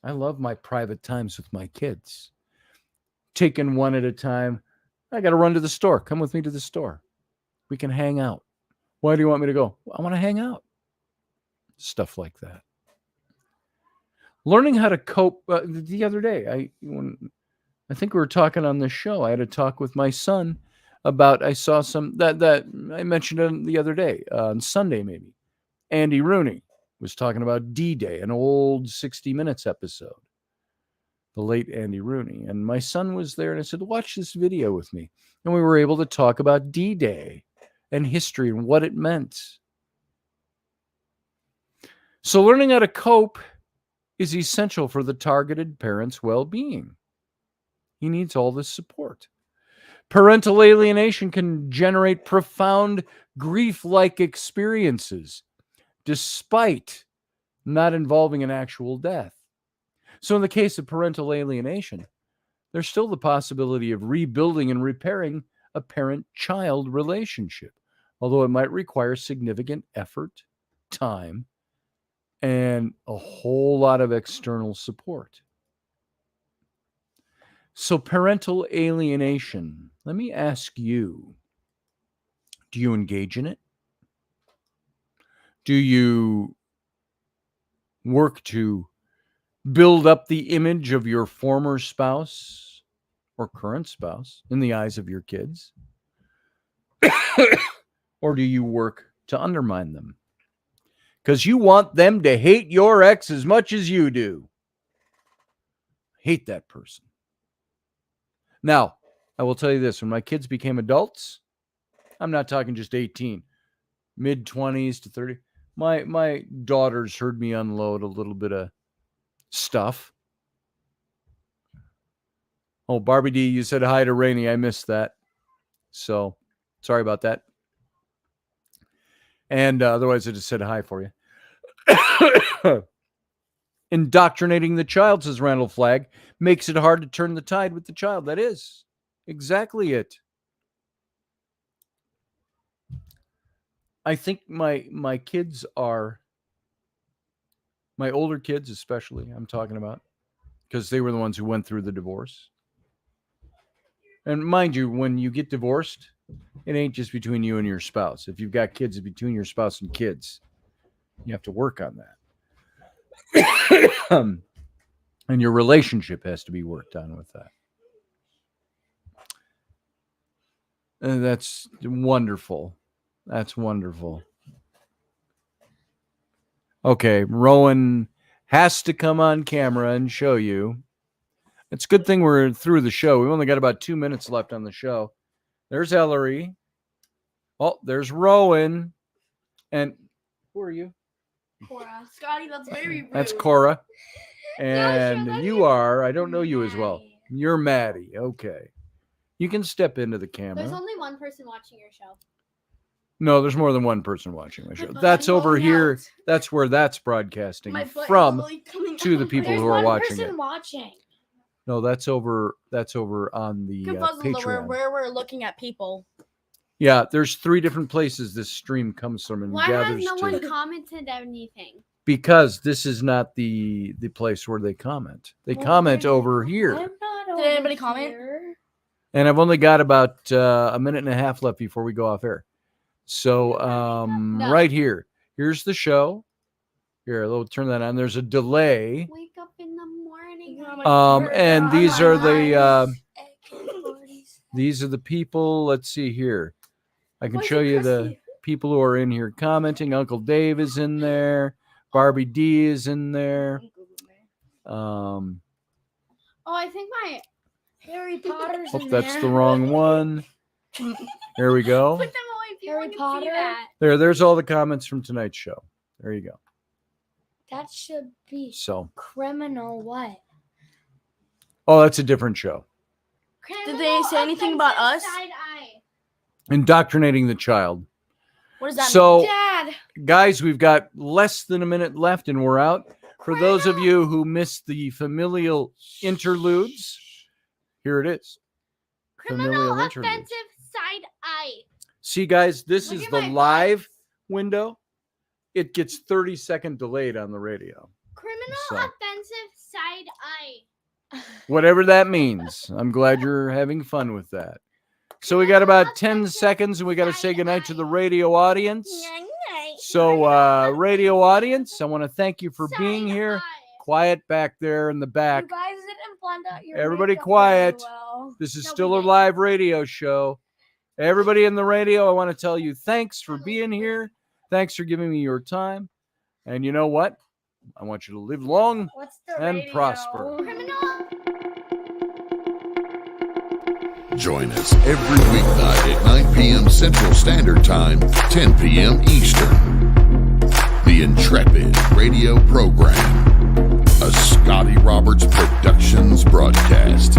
I love my private times with my kids. Taking one at a time. I got to run to the store. Come with me to the store. We can hang out. Why do you want me to go? Well, I want to hang out. Stuff like that. Learning how to cope. The other day, I think we were talking on this show. I had a talk with my son about, I saw some that I mentioned it the other day, on Sunday maybe. Andy Rooney was talking about D-Day, an old 60 Minutes episode. The late Andy Rooney. And my son was there, and I said, watch this video with me. And we were able to talk about D-Day and history and what it meant. So learning how to cope is essential for the targeted parent's well-being. He needs all this support. Parental alienation can generate profound grief-like experiences, despite not involving an actual death. So in the case of parental alienation, there's still the possibility of rebuilding and repairing a parent-child relationship, although it might require significant effort, time, and a whole lot of external support. So parental alienation, let me ask you, do you engage in it? Do you work to build up the image of your former spouse or current spouse in the eyes of your kids? Or do you work to undermine them? Because you want them to hate your ex as much as you do. Hate that person. Now, I will tell you this. When my kids became adults, I'm not talking just 18, mid-20s to 30. My daughters heard me unload a little bit of stuff. Oh, Barbie D, you said hi to Rainey. I missed that. So, sorry about that. And otherwise, I just said hi for you. Indoctrinating the child, says Randall Flagg, makes it hard to turn the tide with the child. That is. Exactly it. I think my kids are, my older kids especially, I'm talking about, because they were the ones who went through the divorce. And mind you, when you get divorced, it ain't just between you and your spouse. If you've got kids, it's between your spouse and kids. You have to work on that. And your relationship has to be worked on with that. And that's wonderful. That's wonderful. Okay, Rowan has to come on camera and show you. It's a good thing we're through the show. We've only got about 2 minutes left on the show. There's Ellery. Oh, there's Rowan. And who are you? Cora. Scotty, that's very rude. That's Cora. And that's you are, I don't know you as well. You're Maddie. Okay. You can step into the camera. There's only one person watching your show. No, there's more than one person watching my show. But That's I'm over going here. out. That's where that's broadcasting My butt is from literally coming to the out. people There's who are one watching person it. watching. No, that's over on the Patreon. Where we're looking at people. Yeah, there's 3 different places this stream comes from and Why gathers has no to. one commented anything? Because this is not the place where they comment. They comment over here. Did anybody comment? And I've only got about a minute and a half left before we go off air. So right here. Here's the show. Here, we'll turn that on. There's a delay. Wake up in the morning. And these are the people. Let's see here. I can show you the people who are in here commenting. Uncle Dave is in there. Barbie D is in there. Oh, I think my Harry Potter's Hope that's the wrong one. There we go. Put them away. Harry Potter. There's all the comments from tonight's show. There you go. That should be So, criminal. What? oh, that's a different show. Did they say anything about us? Indoctrinating the child. What does that So, mean? Dad. guys, we've got less than a minute left and we're out. For those of you who missed the familial interludes, here it is. Criminal interludes. offensive side eye. See, guys, this Look is at the my live window. It gets 30-second delayed on the radio. Criminal So. offensive side eye. Whatever that means. I'm glad you're having fun with that. So we got about 10 seconds and we got to say goodnight to the radio audience. So, radio audience, I want to thank you for being here. Quiet back there in the back. You guys didn't blend out your Everybody makeup quiet. very well. This is No, still we a didn't. live radio show. Everybody in the radio, I want to tell you thanks for being here. Thanks for giving me your time. And you know what? I want you to live long What's the and radio? prosper. Criminal. Join us every weeknight at 9 p.m. Central Standard Time, 10 p.m. Eastern. The Intrepid radio program, a Scotty Roberts Productions broadcast.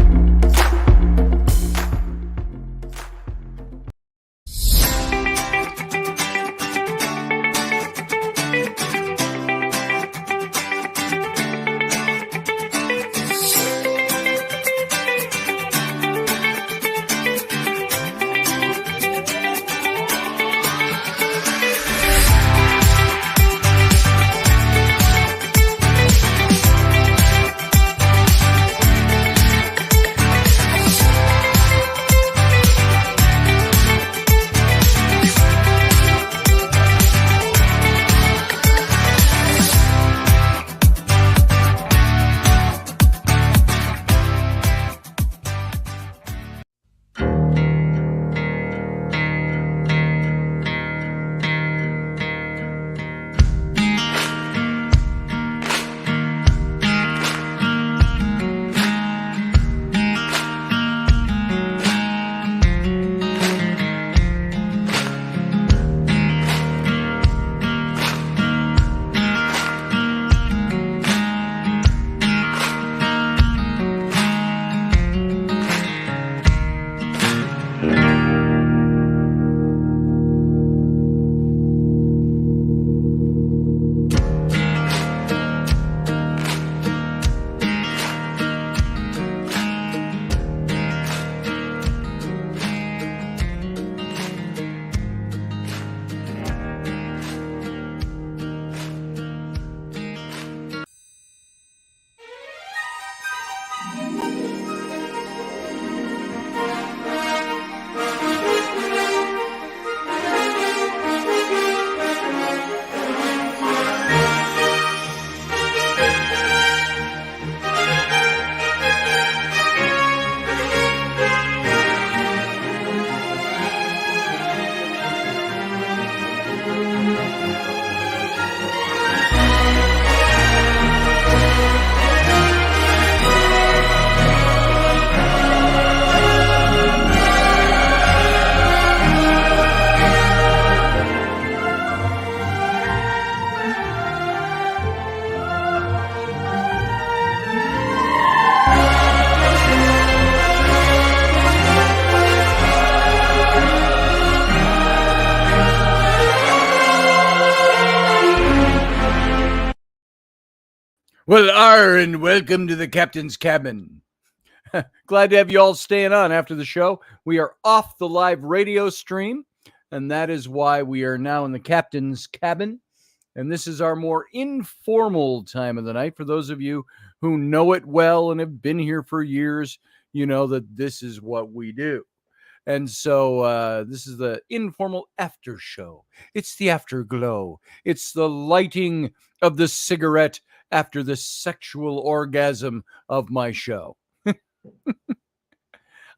Well, and welcome to the captain's cabin. Glad to have you all staying on after the show. We are off the live radio stream, and that is why we are now in the captain's cabin. And this is our more informal time of the night. For those of you who know it well and have been here for years, you know that this is what we do. And so this is the informal after show. It's the afterglow. It's the lighting of the cigarette after the sexual orgasm of my show. I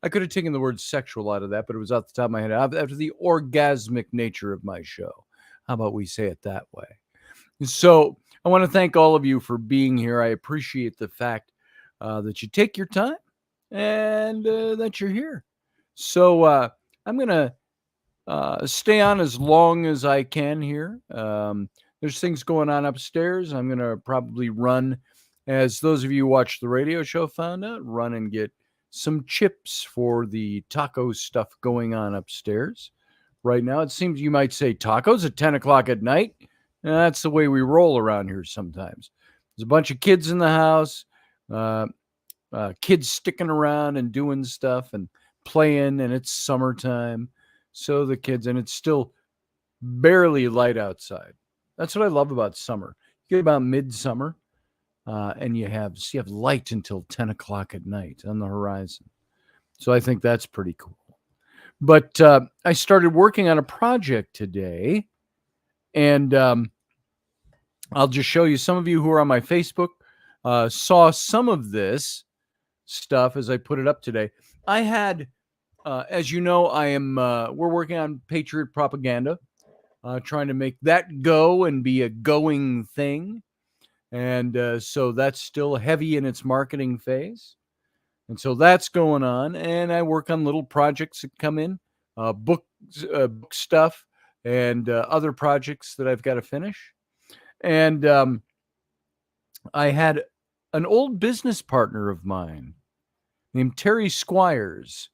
could have taken the word sexual out of that, but it was off the top of my head. After the orgasmic nature of my show. How about we say it that way? So I want to thank all of you for being here. I appreciate the fact that you take your time and that you're here. So I'm going to stay on as long as I can here. There's things going on upstairs. I'm going to probably run, as those of you who watch the radio show found out, run and get some chips for the taco stuff going on upstairs. Right now, it seems you might say tacos at 10 o'clock at night. That's the way we roll around here sometimes. There's a bunch of kids in the house, kids sticking around and doing stuff and playing, and it's summertime. So the kids, and it's still barely light outside. That's what I love about summer. You get about midsummer, and you have light until 10 o'clock at night on the horizon. So I think that's pretty cool. But I started working on a project today, and I'll just show you. Some of you who are on my Facebook saw some of this stuff as I put it up today. I had, as you know, we're working on Patriot propaganda, trying to make that go and be a going thing. And so that's still heavy in its marketing phase. And so that's going on. And I work on little projects that come in, book stuff, and other projects that I've got to finish. And I had an old business partner of mine named Terry Squires.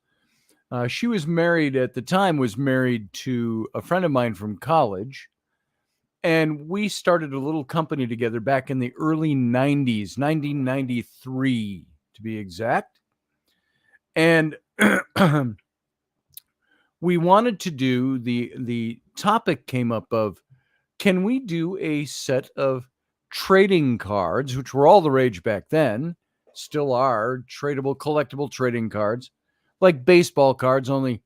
She was married to a friend of mine from college. And we started a little company together back in the early 90s, 1993 to be exact. And we wanted to do, the topic came up of, can we do a set of trading cards, which were all the rage back then, still are, tradable, collectible trading cards, like baseball cards, only,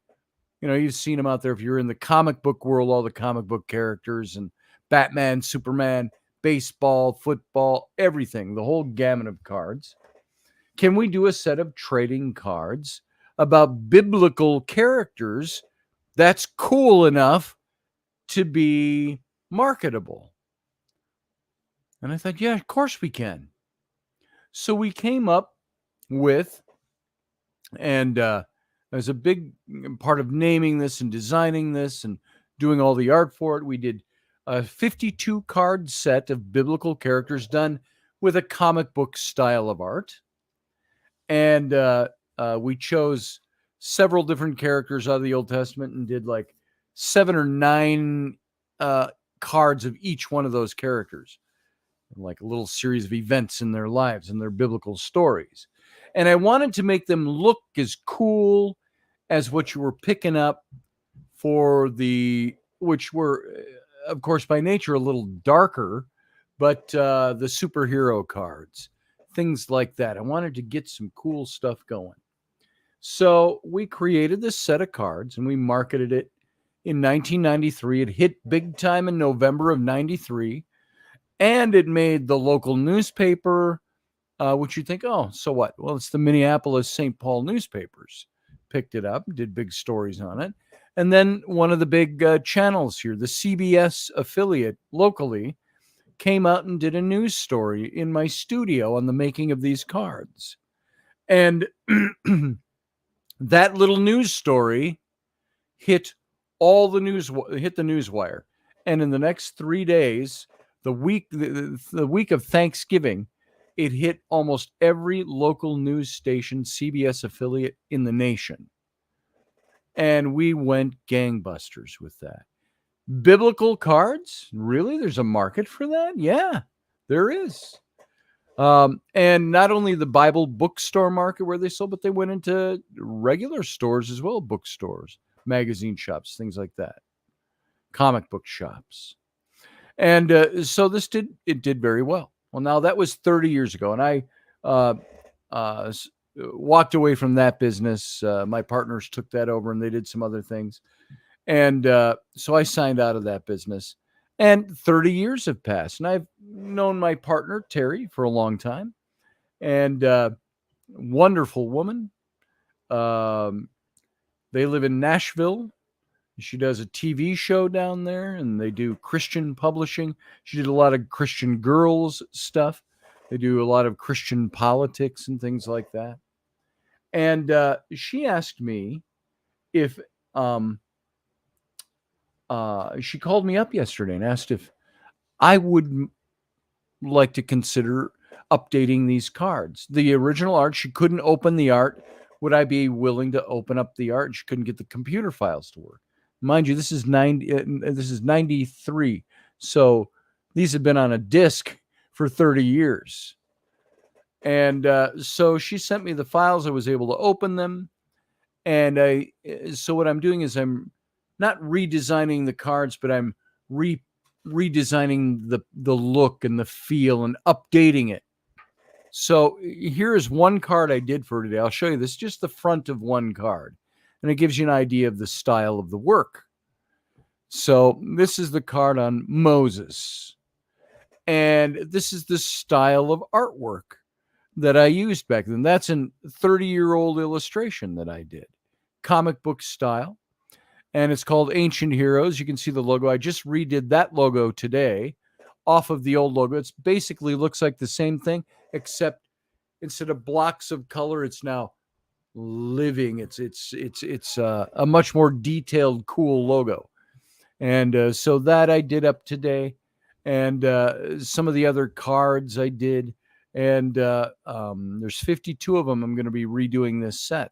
you've seen them out there if you're in the comic book world, all the comic book characters and Batman, Superman, baseball, football, everything, the whole gamut of cards. Can we do a set of trading cards about biblical characters that's cool enough to be marketable? And I thought, yeah, of course we can. So we came up with, and as a big part of naming this and designing this and doing all the art for it, we did a 52 card set of biblical characters done with a comic book style of art. And we chose several different characters out of the Old Testament and did like 7 or 9 cards of each one of those characters, like a little series of events in their lives and their biblical stories. And I wanted to make them look as cool as what you were picking up which were, of course, by nature a little darker, but the superhero cards, things like that. I wanted to get some cool stuff going. So we created this set of cards and we marketed it in 1993. It hit big time in November of 93, and it made the local newspaper, which you think, oh, so what? Well, it's the Minneapolis St. Paul newspapers picked it up, did big stories on it. And then one of the big channels here, the CBS affiliate locally, came out and did a news story in my studio on the making of these cards. And that little news story hit the news wire. And in the next 3 days, the week of Thanksgiving, it hit almost every local news station, CBS affiliate in the nation. And we went gangbusters with that. Biblical cards? Really? There's a market for that? Yeah, there is. And not only the Bible bookstore market where they sold, but they went into regular stores as well, bookstores, magazine shops, things like that, comic book shops. And so it did very well. Well, now that was 30 years ago, and I walked away from that business. My partners took that over, and they did some other things. And so I signed out of that business. And 30 years have passed, and I've known my partner, Terry, for a long time. And wonderful woman. They live in Nashville. She does a TV show down there, and they do Christian publishing. She did a lot of Christian girls stuff. They do a lot of Christian politics and things like that. And she asked me if she called me up yesterday and asked if I would like to consider updating these cards. The original art, she couldn't open the art. Would I be willing to open up the art? She couldn't get the computer files to work. Mind you, this is 93. So these have been on a disc for 30 years. And so she sent me the files. I was able to open them. And so what I'm doing is I'm not redesigning the cards, but I'm redesigning the look and the feel and updating it. So here is one card I did for today. I'll show you this, just the front of one card. And it gives you an idea of the style of the work. So this is the card on Moses. And this is the style of artwork that I used back then. That's a 30-year-old illustration that I did. Comic book style. And it's called Ancient Heroes. You can see the logo. I just redid that logo today off of the old logo. It basically looks like the same thing, except instead of blocks of color, it's now living. It's a much more detailed, cool logo. And so that I did up today. And some of the other cards I did. And there's 52 of them. I'm going to be redoing this set.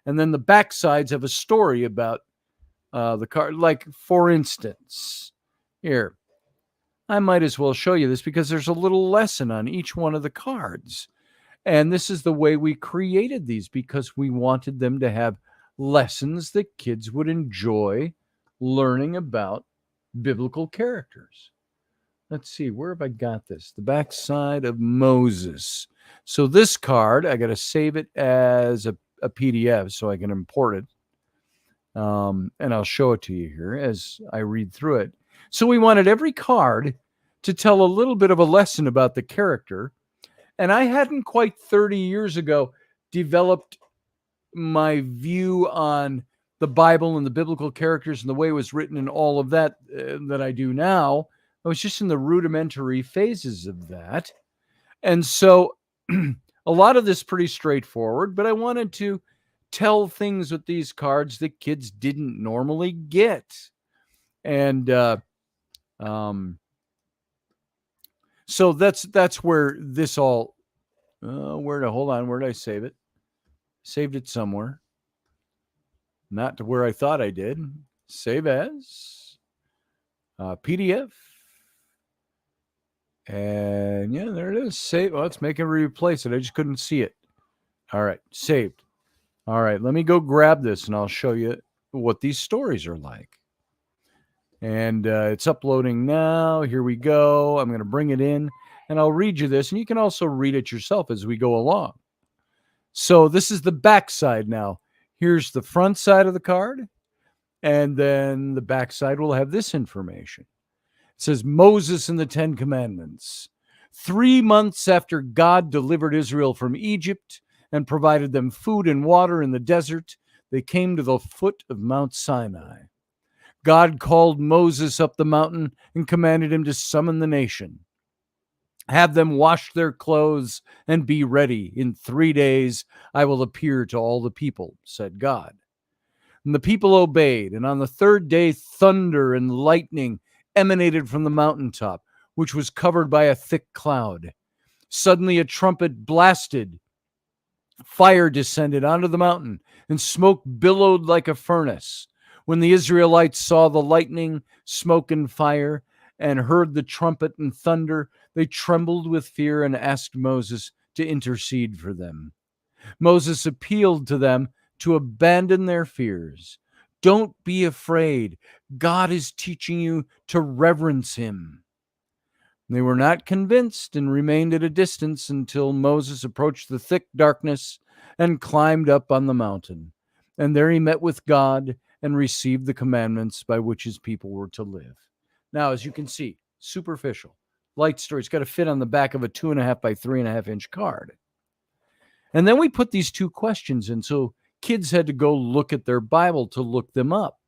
And then the back sides have a story about the card. Like, for instance, here, I might as well show you this because there's a little lesson on each one of the cards. And this is the way we created these because we wanted them to have lessons that kids would enjoy learning about biblical characters. Let's see, where have I got this? The back side of Moses. So this card, I got to save it as a PDF so I can import it. And I'll show it to you here as I read through it. So we wanted every card to tell a little bit of a lesson about the character. And I hadn't quite 30 years ago developed my view on the Bible and the biblical characters and the way it was written and all of that that I do now. I was just in the rudimentary phases of that. And so a lot of this pretty straightforward, but I wanted to tell things with these cards that kids didn't normally get. And so that's where this all, hold on, where did I save it? Saved it somewhere. Not to where I thought I did. Save as PDF. And yeah, there it is. Save. Well, let's make it replace it. I just couldn't see it. All right, saved. All right, let me go grab this and I'll show you what these stories are like. And it's uploading now. Here we go. I'm going to bring it in and I'll read you this. And you can also read it yourself as we go along. So this is the back side now. Here's the front side of the card. And then the back side will have this information. It says Moses and the Ten Commandments. 3 months after God delivered Israel from Egypt and provided them food and water in the desert, they came to the foot of Mount Sinai. God called Moses up the mountain and commanded him to summon the nation. Have them wash their clothes and be ready. In 3 days I will appear to all the people, said God. And the people obeyed, and on the third day thunder and lightning emanated from the mountaintop, which was covered by a thick cloud. Suddenly a trumpet blasted. Fire descended onto the mountain, and smoke billowed like a furnace. When the Israelites saw the lightning, smoke, and fire, and heard the trumpet and thunder, they trembled with fear and asked Moses to intercede for them. Moses appealed to them to abandon their fears. Don't be afraid. God is teaching you to reverence him. They were not convinced and remained at a distance until Moses approached the thick darkness and climbed up on the mountain. And there he met with God and received the commandments by which his people were to live. Now, as you can see, superficial. Light story. It's got to fit on the back of a 2.5 by 3.5 inch card. And then we put these two questions in. So kids had to go look at their Bible to look them up.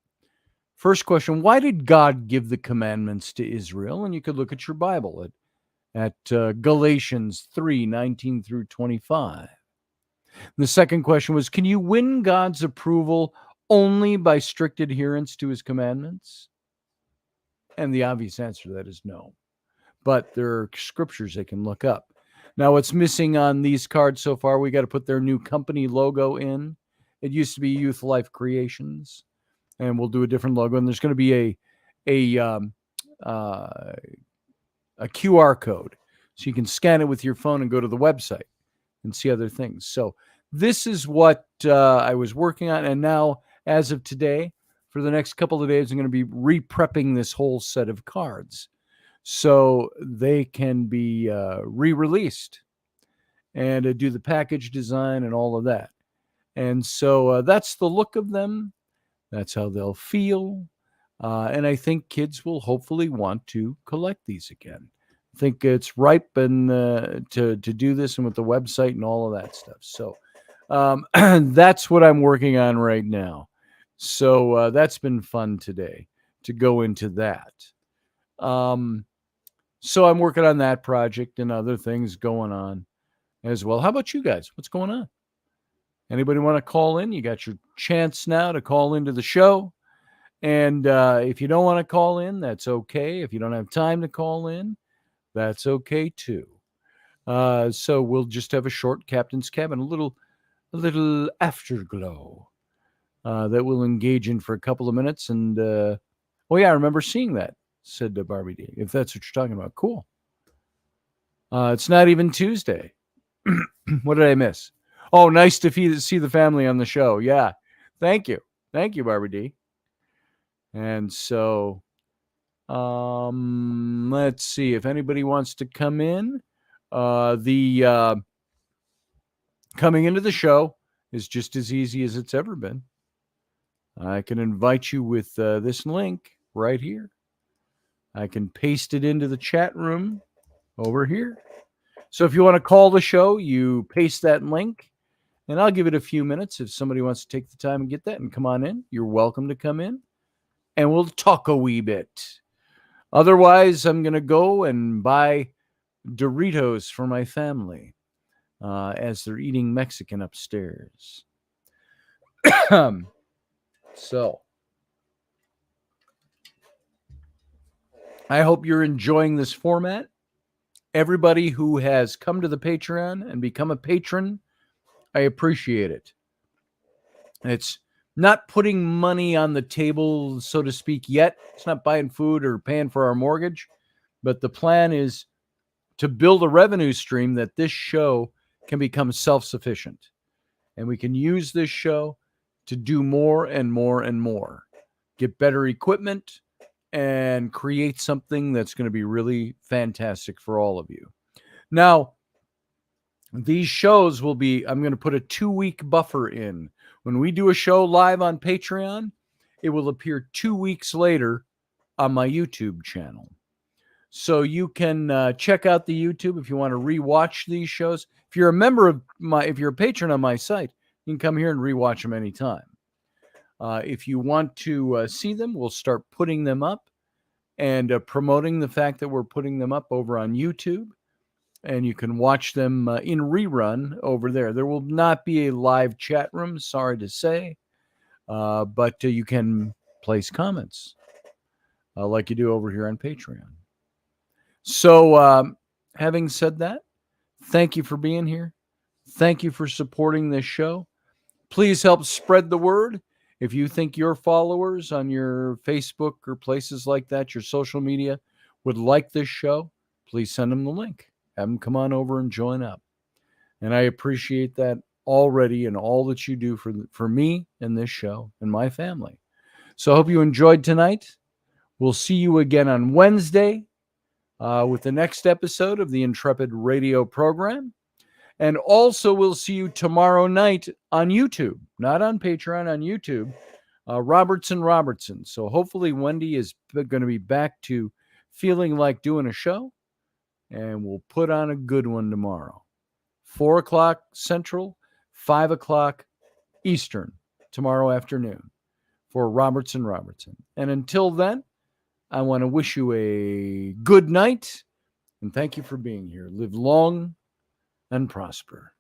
First question, why did God give the commandments to Israel? And you could look at your Bible at Galatians 3:19 through 25. The second question was, can you win God's approval only by strict adherence to his commandments? And the obvious answer to that is no. But there are scriptures they can look up. Now, what's missing on these cards so far, we got to put their new company logo in. It used to be Youth Life Creations, and we'll do a different logo. And there's going to be a QR code, so you can scan it with your phone and go to the website and see other things. So this is what I was working on, and now, as of today, for the next couple of days, I'm going to be re-prepping this whole set of cards so they can be re-released and do the package design and all of that. And so that's the look of them. That's how they'll feel. And I think kids will hopefully want to collect these again. I think it's ripe and to do this, and with the website and all of that stuff. So that's what I'm working on right now. So that's been fun today to go into that. So I'm working on that project and other things going on as well. How about you guys? What's going on? Anybody want to call in? You got your chance now to call into the show. And if you don't want to call in, that's okay. If you don't have time to call in, that's okay too. So we'll just have a short Captain's Cabin, a little afterglow that we'll engage in for a couple of minutes. And oh yeah, I remember seeing that, said Barbie D. If that's what you're talking about, cool. It's not even Tuesday. What did I miss? Oh, nice to see the family on the show. Yeah, thank you, Barbie D. And so, let's see if anybody wants to come in. The coming into the show is just as easy as it's ever been. I can invite you with this link right here. I can paste it into the chat room over here. So if you want to call the show, you paste that link, and I'll give it a few minutes. If somebody wants to take the time and get that and come on in, you're welcome to come in, and we'll talk a wee bit. Otherwise, I'm going to go and buy Doritos for my family as they're eating Mexican upstairs. So I hope you're enjoying this format. Everybody who has come to the Patreon and become a patron, I appreciate it. It's not putting money on the table, so to speak, yet. It's not buying food or paying for our mortgage. But the plan is to build a revenue stream that this show can become self-sufficient. And we can use this show to do more and more and more. Get better equipment and create something that's going to be really fantastic for all of you. Now, these shows will be, I'm going to put a 2-week buffer in. When we do a show live on Patreon, it will appear 2 weeks later on my YouTube channel. So you can check out the YouTube if you want to rewatch these shows. If you're a member of if you're a patron on my site, you can come here and rewatch them anytime. If you want to see them, we'll start putting them up and promoting the fact that we're putting them up over on YouTube. And you can watch them in rerun over there. There will not be a live chat room, sorry to say, but you can place comments like you do over here on Patreon. So having said that, thank you for being here. Thank you for supporting this show. Please help spread the word. If you think your followers on your Facebook or places like that, your social media, would like this show, please send them the link. Have them come on over and join up. And I appreciate that already and all that you do for me and this show and my family. So I hope you enjoyed tonight. We'll see you again on Wednesday with the next episode of the Intrepid radio program. And also we'll see you tomorrow night on YouTube, not on Patreon, on YouTube, Robertson. So hopefully Wendy is going to be back to feeling like doing a show, and we'll put on a good one tomorrow. 4 o'clock Central, 5 o'clock Eastern tomorrow afternoon for Robertson. And until then, I want to wish you a good night, and thank you for being here. Live long and prosper.